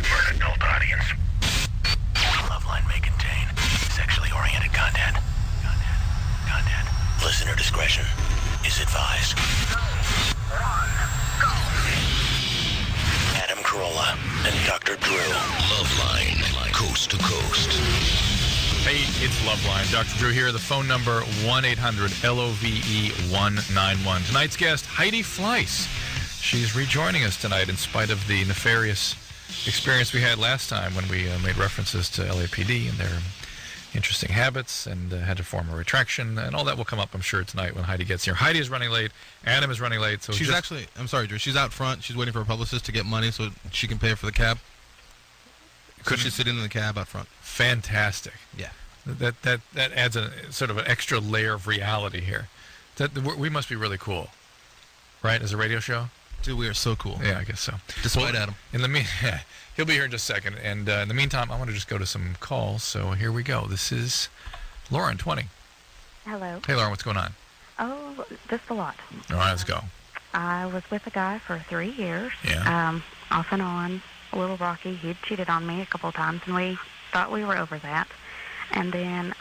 for an adult audience. Loveline may contain sexually oriented content. Listener discretion is advised. Go. Adam Carolla and Dr. Drew. Loveline, coast to coast. Hey, it's Loveline. Dr. Drew here. The phone number 1-800-LOVE-191. Tonight's guest, Heidi Fleiss. She's rejoining us tonight in spite of the nefarious experience we had last time when we made references to LAPD and their interesting habits and had to form a retraction. And all that will come up, I'm sure, tonight when Heidi gets here. Heidi is running late. Adam is running late. So she's actually, I'm sorry, Drew, she's out front. She's waiting for a publicist to get money so she can pay for the cab. So she's sitting in the cab out front. Fantastic. Yeah. That adds a sort of an extra layer of reality here. We must be really cool, right, as a radio show? Dude, we are so cool. Yeah, I guess so. Despite Adam. He'll be here in just a second. And in the meantime, I want to just go to some calls. So here we go. This is Lauren, 20. Hello. Hey, Lauren, what's going on? Oh, just a lot. All right, let's go. I was with a guy for 3 years. Yeah. Off and on, a little rocky. He'd cheated on me a couple of times, and we thought we were over that. And then,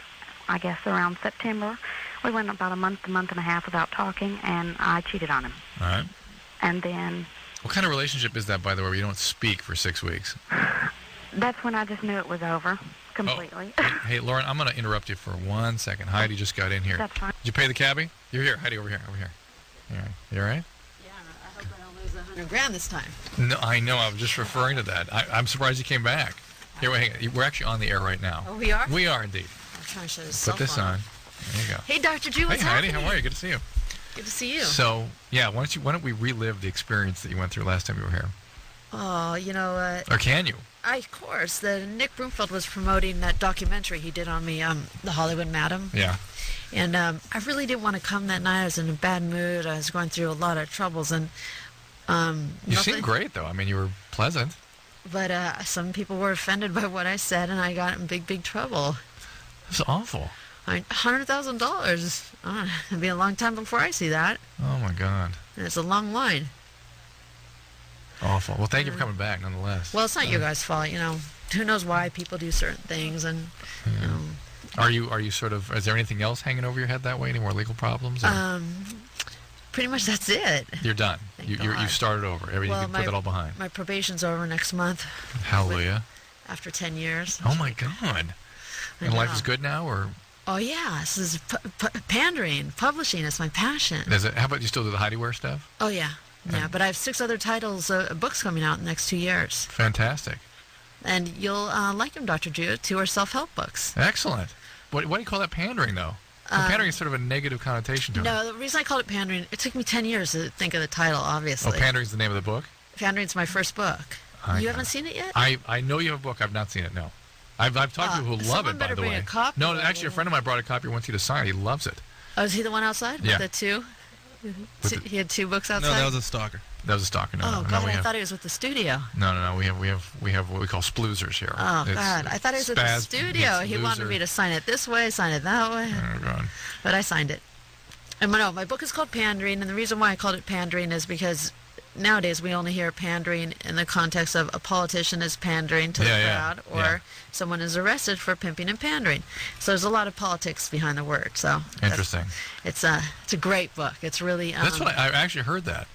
I guess around September, we went about a month and a half without talking, and I cheated on him. All right. And then... What kind of relationship is that, by the way, where you don't speak for 6 weeks? That's when I just knew it was over completely. Oh. Hey, Lauren, I'm going to interrupt you for 1 second. Heidi just got in here. That's fine. Did you pay the cabbie? You're here. Heidi, over here. All right. You all right? Yeah, I hope I don't lose $100,000 this time. No, I know. I was just referring to that. I'm surprised you came back. Here, wait, hang on. We're actually on the air right now. Oh, we are? We are, indeed. I'm trying to shut his cell Put this phone on. There you go. Hey, Dr. Drew, what's Hey, Heidi, happening? how are you? Good to see you. Good to see you. So, yeah, why don't we relive the experience that you went through last time you were here? Oh, you know... Or can you? Of course. Nick Broomfield was promoting that documentary he did on me, The Hollywood Madam. Yeah. And I really didn't want to come that night. I was in a bad mood. I was going through a lot of troubles. And you seemed great, though. I mean, you were pleasant. But some people were offended by what I said, and I got in big trouble. That's awful. $100,000. It'll be a long time before I see that. Oh, my God. And it's a long line. Awful. Well, thank you for coming back, nonetheless. Well, it's not your guys' fault, you know. Who knows why people do certain things, and you know. Are you sort of? Is there anything else hanging over your head that way? Any more legal problems? Pretty much that's it. You're done. You started over. Everything. Well, you put that all behind. My probation's over next month. Hallelujah. After 10 years. Oh my God. And life is good now, or? Oh yeah, this is pandering, publishing. It's my passion. Is it? How about you still do the Heidi Wear stuff? Oh yeah. Yeah, but I have 6 other titles, books coming out in the next 2 years. Fantastic. And you'll like them, Dr. Drew. 2 are self-help books. Excellent. What do you call that, pandering, though? Pandering is sort of a negative connotation to it. No, the reason I called it pandering, it took me 10 years to think of the title, obviously. Oh, pandering is the name of the book? Pandering's my first book. You haven't seen it yet? I know you have a book. I've not seen it, no. I've talked to people who love it, by the way. Bring a copy. No, actually, a friend of mine brought a copy and wants you to sign it. He loves it. Oh, is he the one outside? Yeah. With the 2? He had 2 books outside? No, that was a stalker. That was a stalker. No, God, no, I thought he was with the studio. No. We have what we call sploozers here. Oh, God. I thought he was with the studio. He wanted me to sign it this way, sign it that way. Oh, God. But I signed it. And no, my book is called Pandering, and the reason why I called it Pandering is because nowadays we only hear pandering in the context of a politician is pandering to the crowd, or someone is arrested for pimping and pandering. So there's a lot of politics behind the word. So interesting. It's a great book. It's really that's what I actually heard that.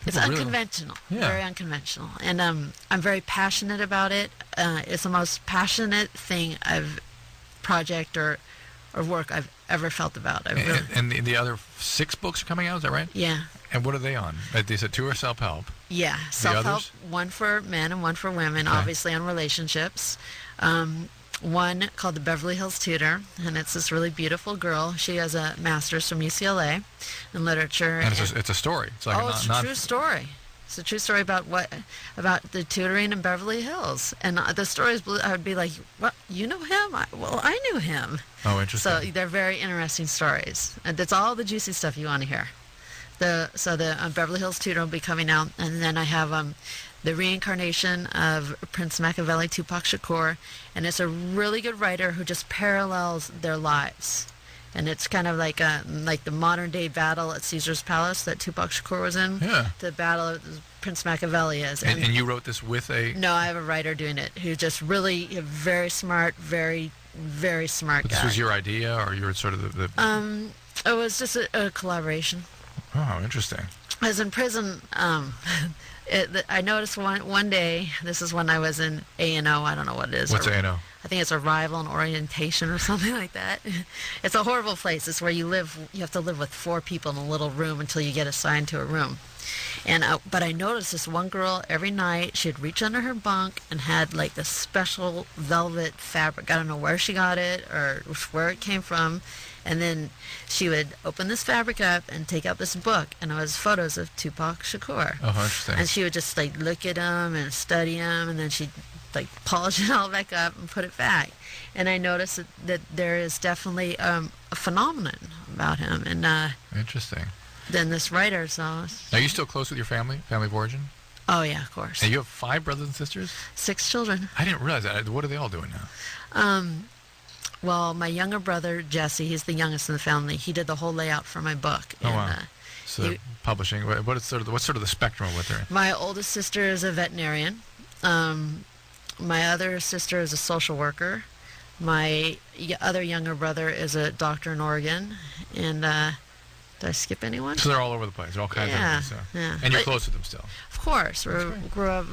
It's unconventional, very unconventional, and I'm very passionate about it. It's the most passionate project or work I've ever felt about. And the other 6 books are coming out, is that right? Yeah. And what are they on? They said 2 are self-help. Yeah, self-help, 1 for men and 1 for women, obviously on relationships. One called The Beverly Hills Tutor, and it's this really beautiful girl. She has a master's from UCLA in literature. And it's a story. It's like it's a true story. It's a true story about the tutoring in Beverly Hills. And the stories, I would be like, "What? You know him? I knew him." Oh, interesting. So they're very interesting stories. And that's all the juicy stuff you want to hear. The Beverly Hills Tutor will be coming out, and then I have the reincarnation of Prince Machiavelli, Tupac Shakur, and it's a really good writer who just parallels their lives. and it's kind of like the modern day battle at Caesar's Palace that Tupac Shakur was in. Yeah. The battle of Prince Machiavelli is. And you wrote this with a... No, I have a writer doing it who's just really very smart, very, very smart guy. This was your idea, or you were sort of the... It was just a collaboration. Oh, interesting. I was in prison. I noticed one day, this is when I was in A&O, I don't know what it is. What's A&O? I think it's arrival and orientation or something like that. It's a horrible place. It's where you have to live with 4 people in a little room until you get assigned to a room. But I noticed this one girl every night, she'd reach under her bunk and had like this special velvet fabric. I don't know where she got it or where it came from. And then she would open this fabric up and take out this book, and it was photos of Tupac Shakur. Oh, interesting. And she would just like look at them and study them, and then she'd like polish it all back up and put it back. And I noticed that there is definitely a phenomenon about him. And interesting. Then this writer saw. Are you still close with your family of origin? Oh yeah, of course. And you have 5 brothers and sisters? 6 children. I didn't realize that. What are they all doing now? Well, my younger brother, Jesse, he's the youngest in the family. He did the whole layout for my book. Oh, wow. So publishing, what's sort of the spectrum of what they're in? My oldest sister is a veterinarian. My other sister is a social worker. My other younger brother is a doctor in Oregon. And did I skip anyone? So they're all over the place. They're all kinds of things. So. Yeah. And you're close with them still? Of course. We grew up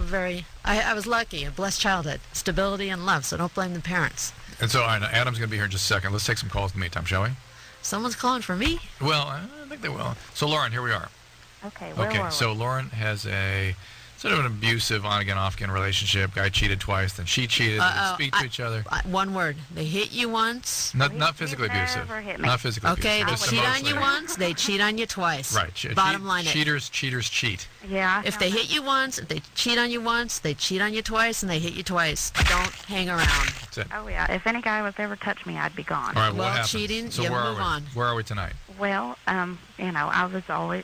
I was lucky, a blessed childhood. Stability and love, so don't blame the parents. And so, all right, Adam's going to be here in just a second. Let's take some calls in the meantime, shall we? Someone's calling for me? Well, I think they will. So, Lauren, here we are. Okay, where were we? So Lauren has a sort of an abusive on-again, off-again relationship. Guy cheated twice, then she cheated. They speak to each other. One word. They hit you once. Not physically abusive. Not physically abusive. Okay, they cheat on you once, they cheat on you twice. Right. Bottom line Cheaters cheat. Yeah. If they hit you once, if they cheat on you once, they cheat on you twice, and they hit you twice. Don't hang around. That's it. Oh, yeah. If any guy was ever touched me, I'd be gone. All right, well, what happened? cheating, so you where move are we? on. Where are we tonight? Well, I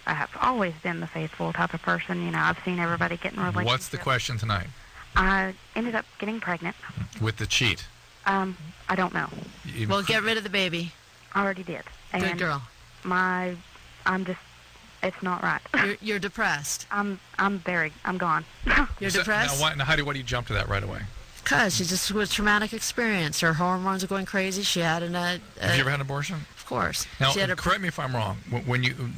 have always been the faithful type of person. I've seen everybody get in relationships. What's the question tonight? I ended up getting pregnant. With the cheat? I don't know. Well, get rid of the baby. I already did. And Good girl. It's not right. You're depressed. I'm gone. You're depressed? Now, Heidi, why do you jump to that right away? Because she just was a traumatic experience. Her hormones are going crazy. She had Have you ever had an abortion? Of course. Now, correct me if I'm wrong.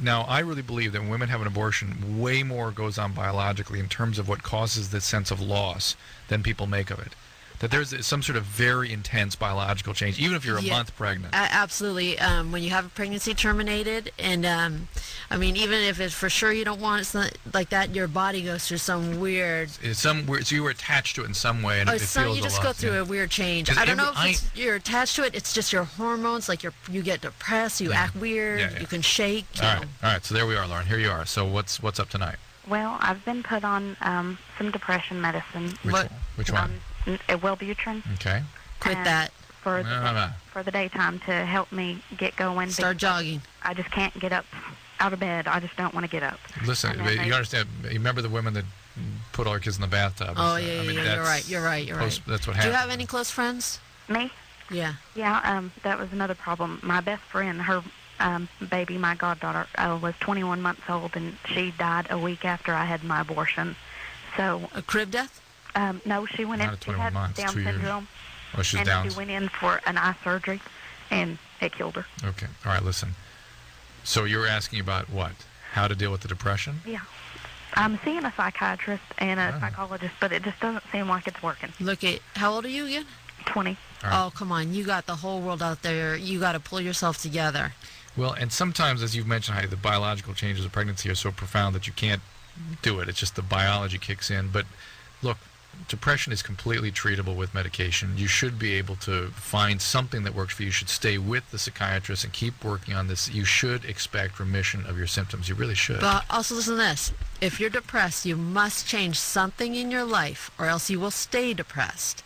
Now, I really believe that when women have an abortion, way more goes on biologically in terms of what causes this sense of loss than people make of it. That there's some sort of very intense biological change, even if you're a month pregnant. Absolutely. When you have a pregnancy terminated, and even if it's for sure you don't want it like that, your body goes through some weird. So you were attached to it in some way, and it feels you just go through a weird change. I don't know if you're attached to it. It's just your hormones. Like you get depressed, you act weird, you can shake. All right. So there we are, Lauren. Here you are. So what's up tonight? Well, I've been put on some depression medicine. Which one? Wellbutrin. Okay. Quit that. For the daytime to help me get going. Start jogging. I just can't get up out of bed. I just don't want to get up. Listen, you understand. You remember the women that put all their kids in the bathtub? Oh, yeah. You're right. That's what happened. Do you have any close friends? Me? Yeah. Yeah, that was another problem. My best friend, her baby, my goddaughter, was 21 months old, and she died a week after I had my abortion. So a crib death? No, she went in. She had Down syndrome. Oh, she's down. She went in for an eye surgery, and it killed her. Okay. All right. Listen. So you were asking about what? How to deal with the depression? Yeah. I'm seeing a psychiatrist and a psychologist, but it just doesn't seem like it's working. How old are you again? 20. Right. Oh, come on. You got the whole world out there. You got to pull yourself together. Well, and sometimes, as you've mentioned, Heidi, the biological changes of pregnancy are so profound that you can't do it. It's just the biology kicks in. But look, depression is completely treatable with medication. You should be able to find something that works for you. You should stay with the psychiatrist and keep working on this. You should expect remission of your symptoms. You really should. But also listen to this. If you're depressed, you must change something in your life, or else you will stay depressed.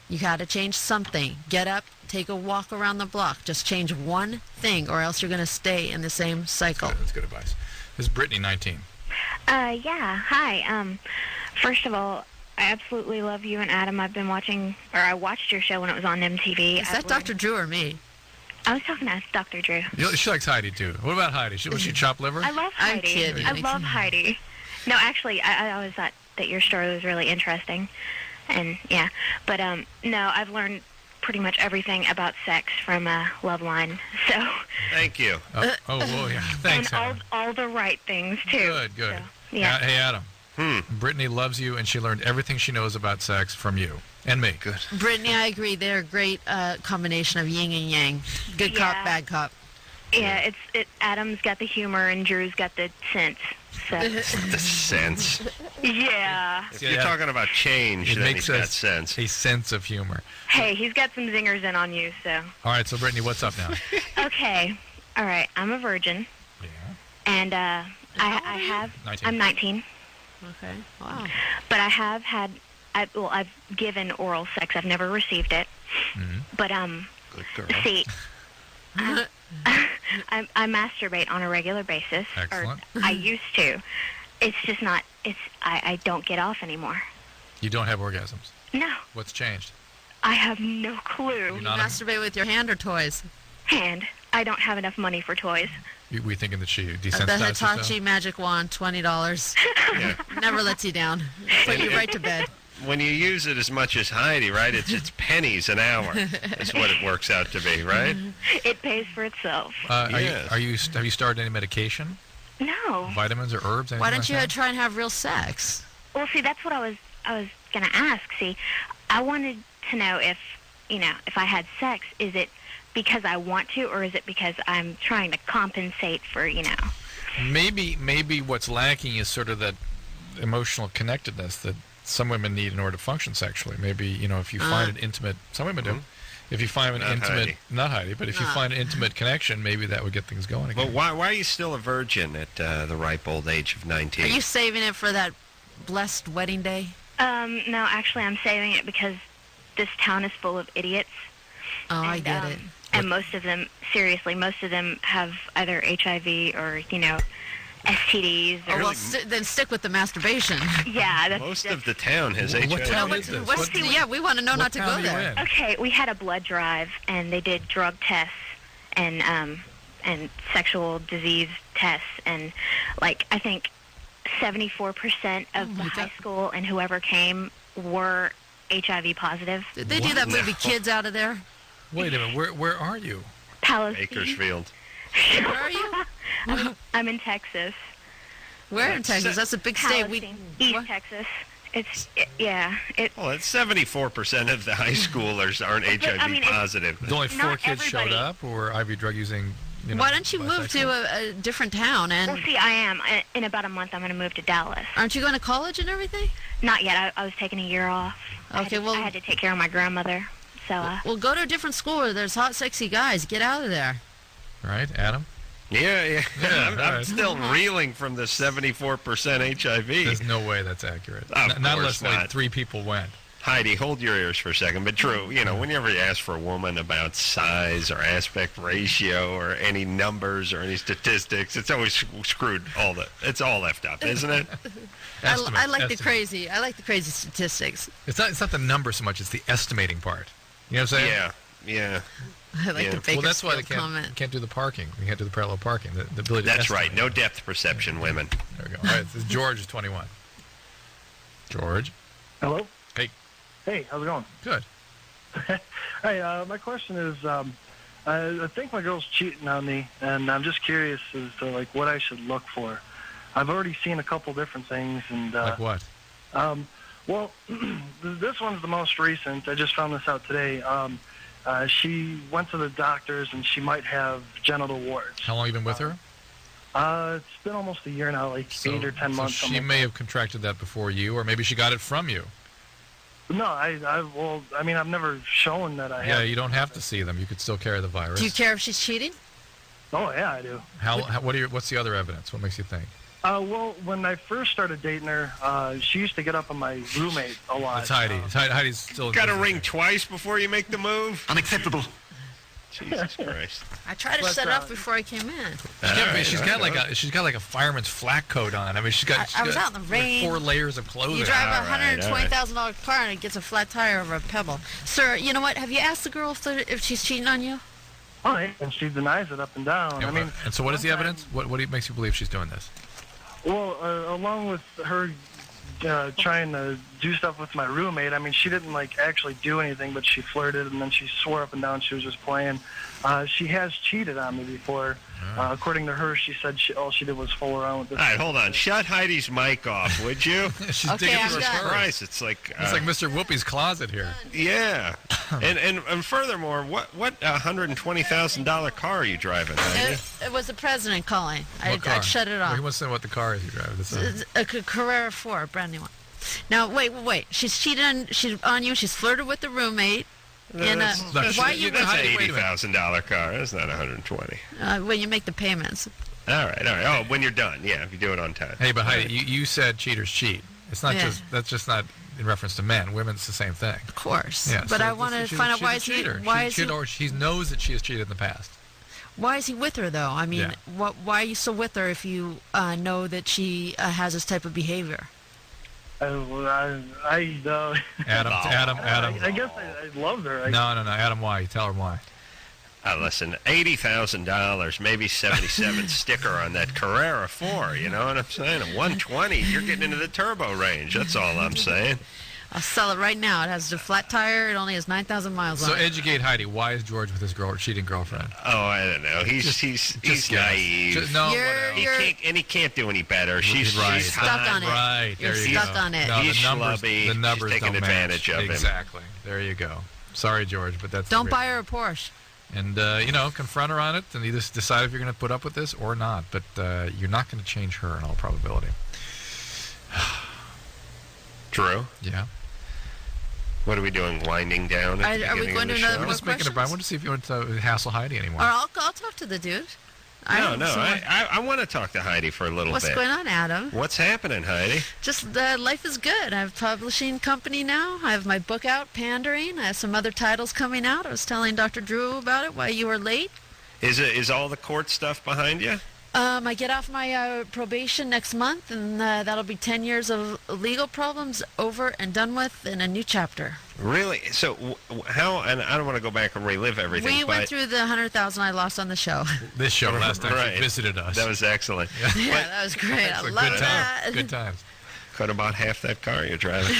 You got to change something. Get up, take a walk around the block. Just change one thing, or else you're going to stay in the same cycle. That's good advice. This is Brittany, 19. Yeah. Hi. First of all, I absolutely love you and Adam. I watched your show when it was on MTV. Is that Dr. Drew or me? I was talking to Dr. Drew. She likes Heidi, too. What about Heidi? Was she chopped liver? I love Heidi. I'm kidding. I love Heidi. No, actually, I always thought that your story was really interesting. And, yeah. But, no, I've learned pretty much everything about sex from Loveline. So. Thank you. Well, yeah. Thanks, and Adam. all the right things, too. Good. So, yeah. Hey, Adam. Brittany loves you, and she learned everything she knows about sex from you and me. Good. Brittany, I agree. They're a great combination of yin and yang. Good cop, bad cop. Yeah, Adam's got the humor and Drew's got the sense. So. The sense. Yeah. If you're talking about change, then he's got sense. A sense of humor. Hey, he's got some zingers in on you, so. All right, so Brittany, what's up now? Okay. All right, I'm a virgin. Yeah. And I have. 19. I'm 19. Okay. Wow. But I have had. I've given oral sex. I've never received it. Mm-hmm. But Good girl. see, I masturbate on a regular basis. Excellent. Or I used to. It's just not. I don't get off anymore. You don't have orgasms. No. What's changed? I have no clue. You masturbate with your hand or toys? Hand. I don't have enough money for toys. We thinking that she The desensitized herself? Hitachi magic wand, $20. Yeah. Never lets you down. Put you right to bed. When you use it as much as Heidi, right? It's pennies an hour. Is what it works out to be, right? It pays for itself. Yes. Have you started any medication? No. Vitamins or herbs? Why don't like you that? try and have real sex? Well, see, that's what I was gonna ask. See, I wanted to know if I had sex, is it because I want to, or is it because I'm trying to compensate for, Maybe what's lacking is sort of that emotional connectedness that some women need in order to function sexually. Maybe, if you find an intimate, some women do. If you find an not Heidi, but if you find an intimate connection, maybe that would get things going again. Well, why are you still a virgin at the ripe old age of 19? Are you saving it for that blessed wedding day? No, actually, I'm saving it because this town is full of idiots. Oh, I get it. And most of them have either HIV or, STDs. Or, Oh, well, then stick with the masturbation. yeah. Most of the town has HIV. What town is this? Yeah, we want to know not to go there. Okay, we had a blood drive, and they did drug tests and sexual disease tests, and, I think 74% of the high school and whoever came were HIV positive. Did they do that movie Kids out of there? Wait a minute. Where are you? Palestine. Bakersfield. Where are you? I'm in Texas. Where in Texas? That's a big state. Palestine. East Texas. It's 74% of the high schoolers aren't HIV positive. Only 4 Not kids showed everybody. up, or IV drug using. Why don't you move to a different town? And Well, see, I am. In about a month, I'm going to move to Dallas. aren't you going to college and everything? Not yet. I was taking a year off. Okay, I had to take care of my grandmother. So, Well, go to a different school where there's hot, sexy guys. Get out of there. Right, Adam? Yeah. I'm right. still reeling from the 74% HIV. There's no way that's accurate. Of Not course unless not. 3 people went. Heidi, hold your ears for a second. But true, whenever you ask for a woman about size or aspect ratio or any numbers or any statistics, it's always screwed. It's all left up, isn't it? I like the crazy statistics. It's not the number so much; it's the estimating part. You know what I'm saying? Yeah. I like the Bakersfield Well, that's why they comment. can't do the parking. We can't do the parallel parking. The ability to That's estimate. right. No depth perception, women. There we go. All right, this is George is 21. George. Hello? Hey. Hey, how's it going? Good. Hey, my question is, I think my girl's cheating on me, and I'm just curious as to, what I should look for. I've already seen a couple different things, and... Like what? Well, this one's the most recent. I just found this out today. She went to the doctors, and she might have genital warts. How long have you been with her? It's been almost a year now, 8 or 10 months. So she may have contracted that before you, or maybe she got it from you. No, I've never shown that I have. Yeah, you don't have to see them. You could still carry the virus. Do you care if she's cheating? Oh, yeah, I do. What's the other evidence? What makes you think? Well, when I first started dating her, she used to get up on my roommate a lot. It's Heidi. Heidi's still... Got to ring twice before you make the move? Unacceptable. Jesus Christ. I tried to set it up before I came in. She's got like a fireman's flak coat on. I mean, she's got I was out in the rain. 4 layers of clothing. You drive a All right. $120,000 car and it gets a flat tire over a pebble. Sir, you know what? Have you asked the girl if she's cheating on you? Oh, yeah, and she denies it up and down. I mean, and so what is the evidence? What makes you believe she's doing this? well, along with her trying to do stuff with my roommate, I mean, she didn't like actually do anything, but she flirted, and then she swore up and down she was just playing. She has cheated on me before. According to her, she said all she did was fool around with this. All right, hold on. Shut Heidi's mic off, would you? She's Okay, digging I'm through done. her purse. Christ, it's like Mr. Whoopi's closet here. yeah. And furthermore, what $120,000 car are you driving, Heidi? It was the president calling. What car? I'd shut it Well, off. he wants to know what the car is you drive. It's a Carrera 4, a brand new one. Now, wait. She's cheated on you. She's flirted with the roommate. Why are you That's Heidi, an wait a minute. $80,000 car. That's not 120. when you make the payments? All right. Oh, when you're done, yeah, if you do it on time. Hey, but Heidi, you said cheaters cheat. It's not Yeah. that's just not in reference to men. Women, it's the same thing. Of course. Yeah, But so I want to find out why is he or she knows that she has cheated in the past. why is he with her though? I mean, Yeah. why are you still with her if you know that she has this type of behavior? Adam. I guess I loved her. No. Adam, why? Tell her why. Listen, $80,000, maybe 77 sticker on that Carrera 4. You know what I'm saying? At 120, you're getting into the turbo range. That's all I'm saying. I'll sell it right now. It has a flat tire. It only has 9,000 miles So on it. educate Heidi. Why is George with his cheating girlfriend? Oh, I don't know. He's guess. naive. No, You're- whatever. He can't do any better. She's right. she's Stuck hot. on it. Right. You're there you stuck go. on it. No, He's the numbers, schlubby. the numbers She's taking don't advantage match. of him. Exactly. There you go. Sorry, George, but that's Don't the buy her a Porsche. And, confront her on it and either decide if you're going to put up with this or not. But you're not going to change her in all probability. Drew, Yeah. what are we doing? Winding down at the Are we beginning going of to the another show? I'm more just making I questions? want to see if you want to hassle Heidi anymore. Or I'll talk to the dude. No. I want to talk to Heidi for a little What's bit. going on, Adam? What's happening, Heidi? Just life is good. I have a publishing company now. I have my book out, Pandering. I have some other titles coming out. I was telling Dr. Drew about it, why you were late. Is all the court stuff behind you? I get off my probation next month, and that'll be 10 years of legal problems over and done with in a new chapter. Really? So how? And I don't want to go back and relive everything. We but went through the 100,000 I lost on the show. This show last time Right. she visited us. That was excellent. Yeah, that was great. I Good love times. that. Good times. Could have bought half that car you're driving.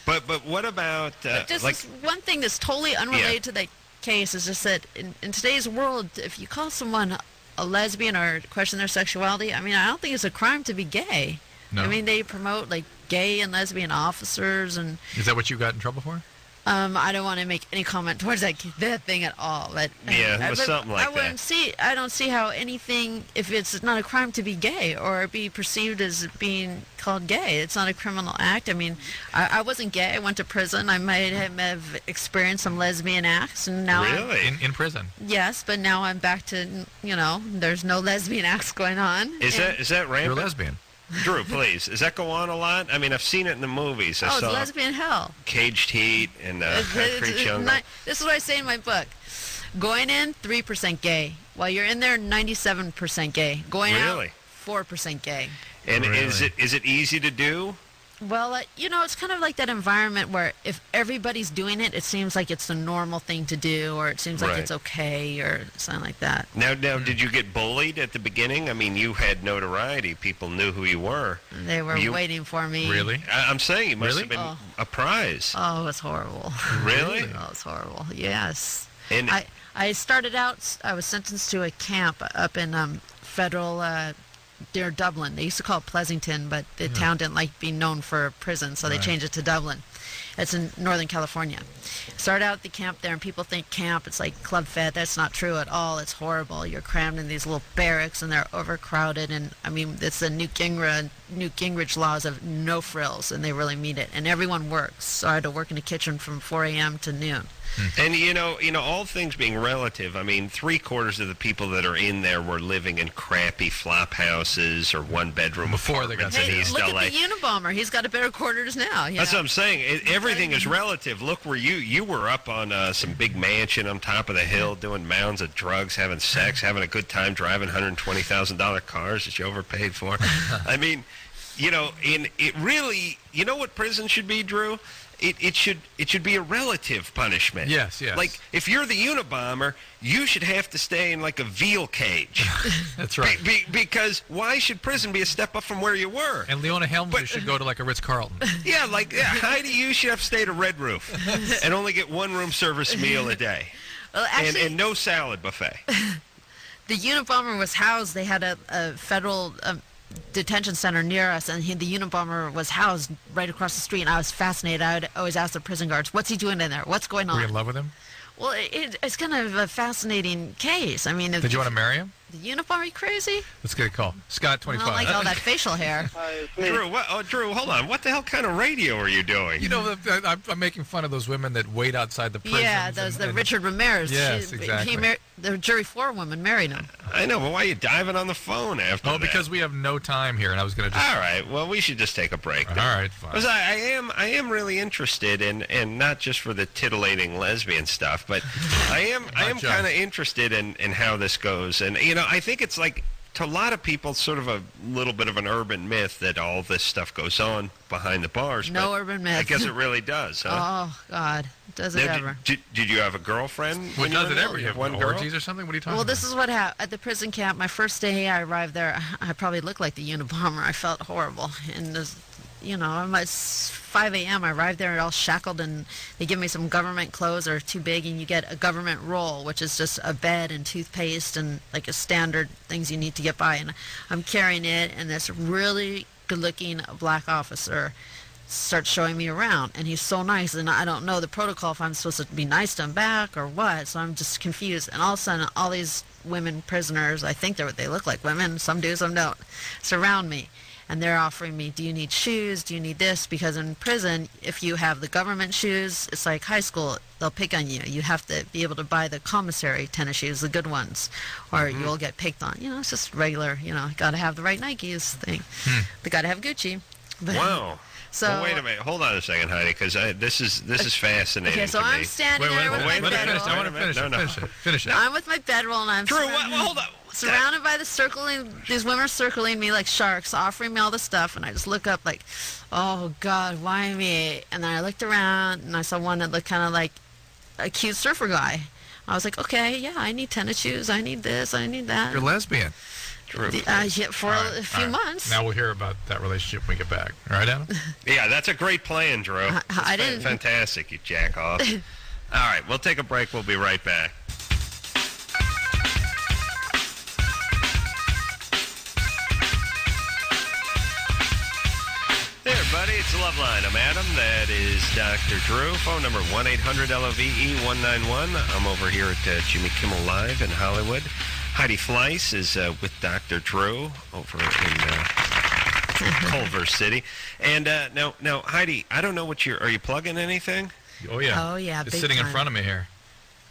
but what about Just like? this one thing that's totally unrelated to that case is just that in today's world, if you call someone a lesbian or question their sexuality, I mean, I don't think it's a crime to be gay. No. I mean, they promote like gay and lesbian officers, and Is that what you got in trouble for? I don't want to make any comment towards that thing at all. But Yeah, it was something like that. I don't see how anything, if it's not a crime to be gay or be perceived as being called gay, it's not a criminal act. I mean, I wasn't gay. I went to prison. I might have experienced some lesbian acts, and now Really? In prison. yes, but now I'm back to there's no lesbian acts going on. Is that You're a rampant? lesbian. Drew, please. Does that go on a lot? I mean, I've seen it in the movies. I it's saw lesbian hell. Caged Heat and Concrete Jungle. This is what I say in my book. Going in, 3% gay. While you're in there, 97% gay. Going Really? out, 4% gay. And Really? is it easy to do? Well, it's kind of like that environment where if everybody's doing it, it seems like it's the normal thing to do, or it seems like Right. it's okay, or something like that. Now, did you get bullied at the beginning? I mean, you had notoriety. People knew who you were. They were You- waiting for me. Really? I'm saying you must Really? have been Oh. a prize. Oh, it was horrible. Really? Oh, it was horrible. Yes. And I started out, I was sentenced to a camp up in federal, near Dublin. They used to call it Pleasanton, but the town didn't like being known for a prison, so they changed it to Dublin. It's in Northern California. Started out at the camp there, and people think camp, it's like Club Fed. That's not true at all. It's horrible. You're crammed in these little barracks, and they're overcrowded. And, I mean, it's the Newt Gingrich laws of no frills, and they really mean it. And everyone works. So I had to work in the kitchen from 4 a.m. to noon. And all things being relative, I mean, 3/4 of the people that are in there were living in crappy flop houses or one-bedroom Before they got apartments in Hey, East look LA. at the Unabomber. He's got a better quarters now. That's what I'm saying. Everything is relative. Look where you were up on some big mansion on top of the hill doing mounds of drugs, having sex, having a good time, driving $120,000 cars that you overpaid for. I mean, and it really, you know what prison should be, Drew? It should be a relative punishment. Yes. Like, if you're the Unabomber, you should have to stay in, like, a veal cage. That's right. Because why should prison be a step up from where you were? And Leona Helmsley should go to, like, a Ritz-Carlton. Yeah, Heidi, you should have to stay at a Red Roof and only get one room service meal a day. Well, actually, and no salad buffet. The Unabomber was housed. They had a federal detention center near us, and the Unabomber was housed right across the street, and I was fascinated. I would always ask the prison guards, what's he doing in there? What's going on? Were you in love with him? Well, it's kind of a fascinating case. I mean, did you want to marry him? The Unabomber, are you crazy? Let's get a call. Scott, 25. I don't like all that facial hair. Drew, Drew, hold on. What the hell kind of radio are you doing? You know, I'm making fun of those women that wait outside the prison. Yeah, the Richard Ramirez. Yes, exactly. The jury forewoman married him. I know, but why are you diving on the phone after that? Oh, because we have no time here, and I was going to just... All right, well, we should just take a break then. All right, fine. Because I am really interested in, and not just for the titillating lesbian stuff, but I am kind of interested in how this goes. And, I think it's like, to a lot of people, sort of a little bit of an urban myth that all this stuff goes on behind the bars. No urban myth. I guess it really does, huh? Oh, God. Does it ever? Did you have a girlfriend? What does it ever? You have one girl? orgies or something? What are you talking about? Well, this is what happened. At the prison camp, my first day I arrived there, I probably looked like the Unabomber. I felt horrible. And I'm at 5 a.m. I arrived there all shackled, and they give me some government clothes that are too big, and you get a government roll, which is just a bed and toothpaste and like a standard things you need to get by. And I'm carrying it, and this really good-looking black officer starts showing me around, and he's so nice, and I don't know the protocol if I'm supposed to be nice to him back or what, so I'm just confused. And all of a sudden, all these women prisoners, I think they look like women, some do, some don't, surround me. And they're offering me, do you need shoes? Do you need this? Because in prison, if you have the government shoes, it's like high school. They'll pick on you. You have to be able to buy the commissary tennis shoes, the good ones, or you'll get picked on. It's just regular, got to have the right Nikes thing. They got to have Gucci. But, wow. So well, wait a minute. Hold on a second, Heidi, because this is fascinating. Okay, so to I'm me. standing there with my bedroll. I want to finish it. I'm with my bedroll, and I'm Drew, hold on. surrounded by these women are circling me like sharks, offering me all this stuff, and I just look up like, oh God, why me? And then I looked around, and I saw one that looked kind of like a cute surfer guy. I was like, okay, yeah, I need tennis shoes, I need this, I need that. You're lesbian. Drew. For a few months. Now we'll hear about that relationship when we get back. All right, Adam? Yeah, that's a great plan, Drew. I didn't. Fantastic, you jack off. All right, we'll take a break. We'll be right back. Hey, everybody, it's Loveline. I'm Adam. That is Dr. Drew. Phone number 1-800-LOVE-191. I'm over here at Jimmy Kimmel Live in Hollywood. Heidi Fleiss is with Dr. Drew over in Culver City. And now, Heidi, I don't know what are you plugging anything? Oh, yeah. Oh, yeah. It's sitting in front of me here.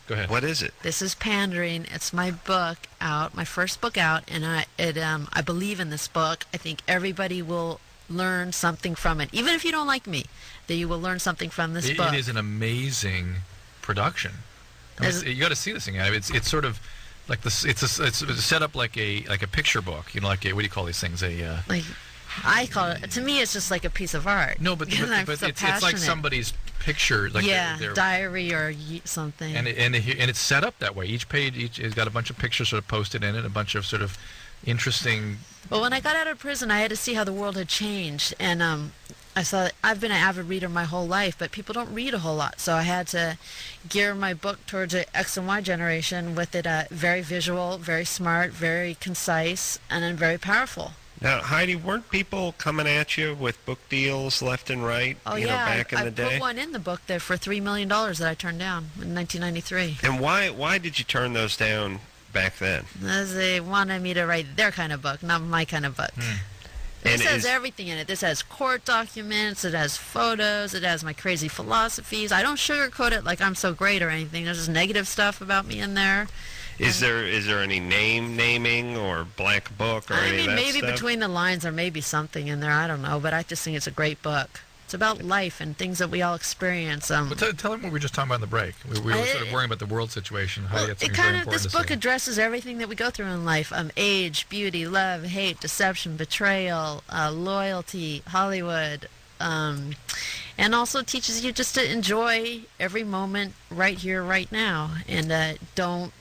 Go ahead. What is it? This is Pandering. It's my book out, my first book out, and I believe in this book. I think everybody will learn something from it. Even if you don't like me, that you will learn something from this book. It is an amazing production. You got to see this thing. It's sort of like this. It's set up like a picture book. Like what do you call these things? I call it. To me, it's just like a piece of art. No, but it's like somebody's picture, like their diary or something. And it's set up that way. Each page has got a bunch of pictures sort of posted in it, a bunch of sort of interesting. Well, when I got out of prison, I had to see how the world had changed, and I saw that I've been an avid reader my whole life, but people don't read a whole lot, so I had to gear my book towards the X and Y generation with it very visual, very smart, very concise, and then very powerful. Now, Heidi, weren't people coming at you with book deals left and right? Oh, back in the day? I put one in the book there for $3 million that I turned down in 1993. And why did you turn those down back then? Because they wanted me to write their kind of book, not my kind of book. This has everything in it. This has court documents, it has photos, it has my crazy philosophies. I don't sugarcoat it like I'm so great or anything. There's just negative stuff about me in there. Is there any naming or black book or any of that maybe stuff? Between the lines there may be something in there. I don't know, but I just think it's a great book. It's about life and things that we all experience. Well, tell them what we were just talking about in the break. We were sort of worrying about the world situation. Well, this book addresses everything that we go through in life: age, beauty, love, hate, deception, betrayal, loyalty, Hollywood, and also teaches you just to enjoy every moment right here, right now, and don't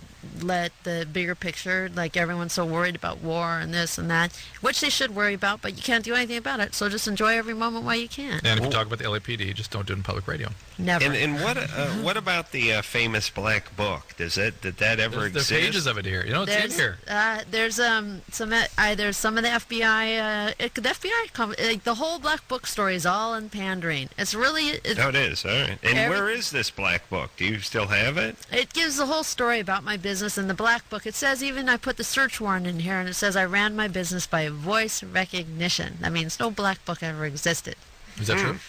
let the bigger picture, like everyone's so worried about war and this and that, which they should worry about, but you can't do anything about it, so just enjoy every moment while you can. And if you talk about the LAPD, just don't do it in public radio. Never. And what about the famous black book? Did that ever exist? There's pages of it here. It's in here. There's some of the FBI. The FBI, the whole black book story is all in pandering. It's really. It is. All right. And where is this black book? Do you still have it? It gives the whole story about my business. In the black book, it says, even I put the search warrant in here, and it says I ran my business by voice recognition. That means no black book ever existed. Is that true?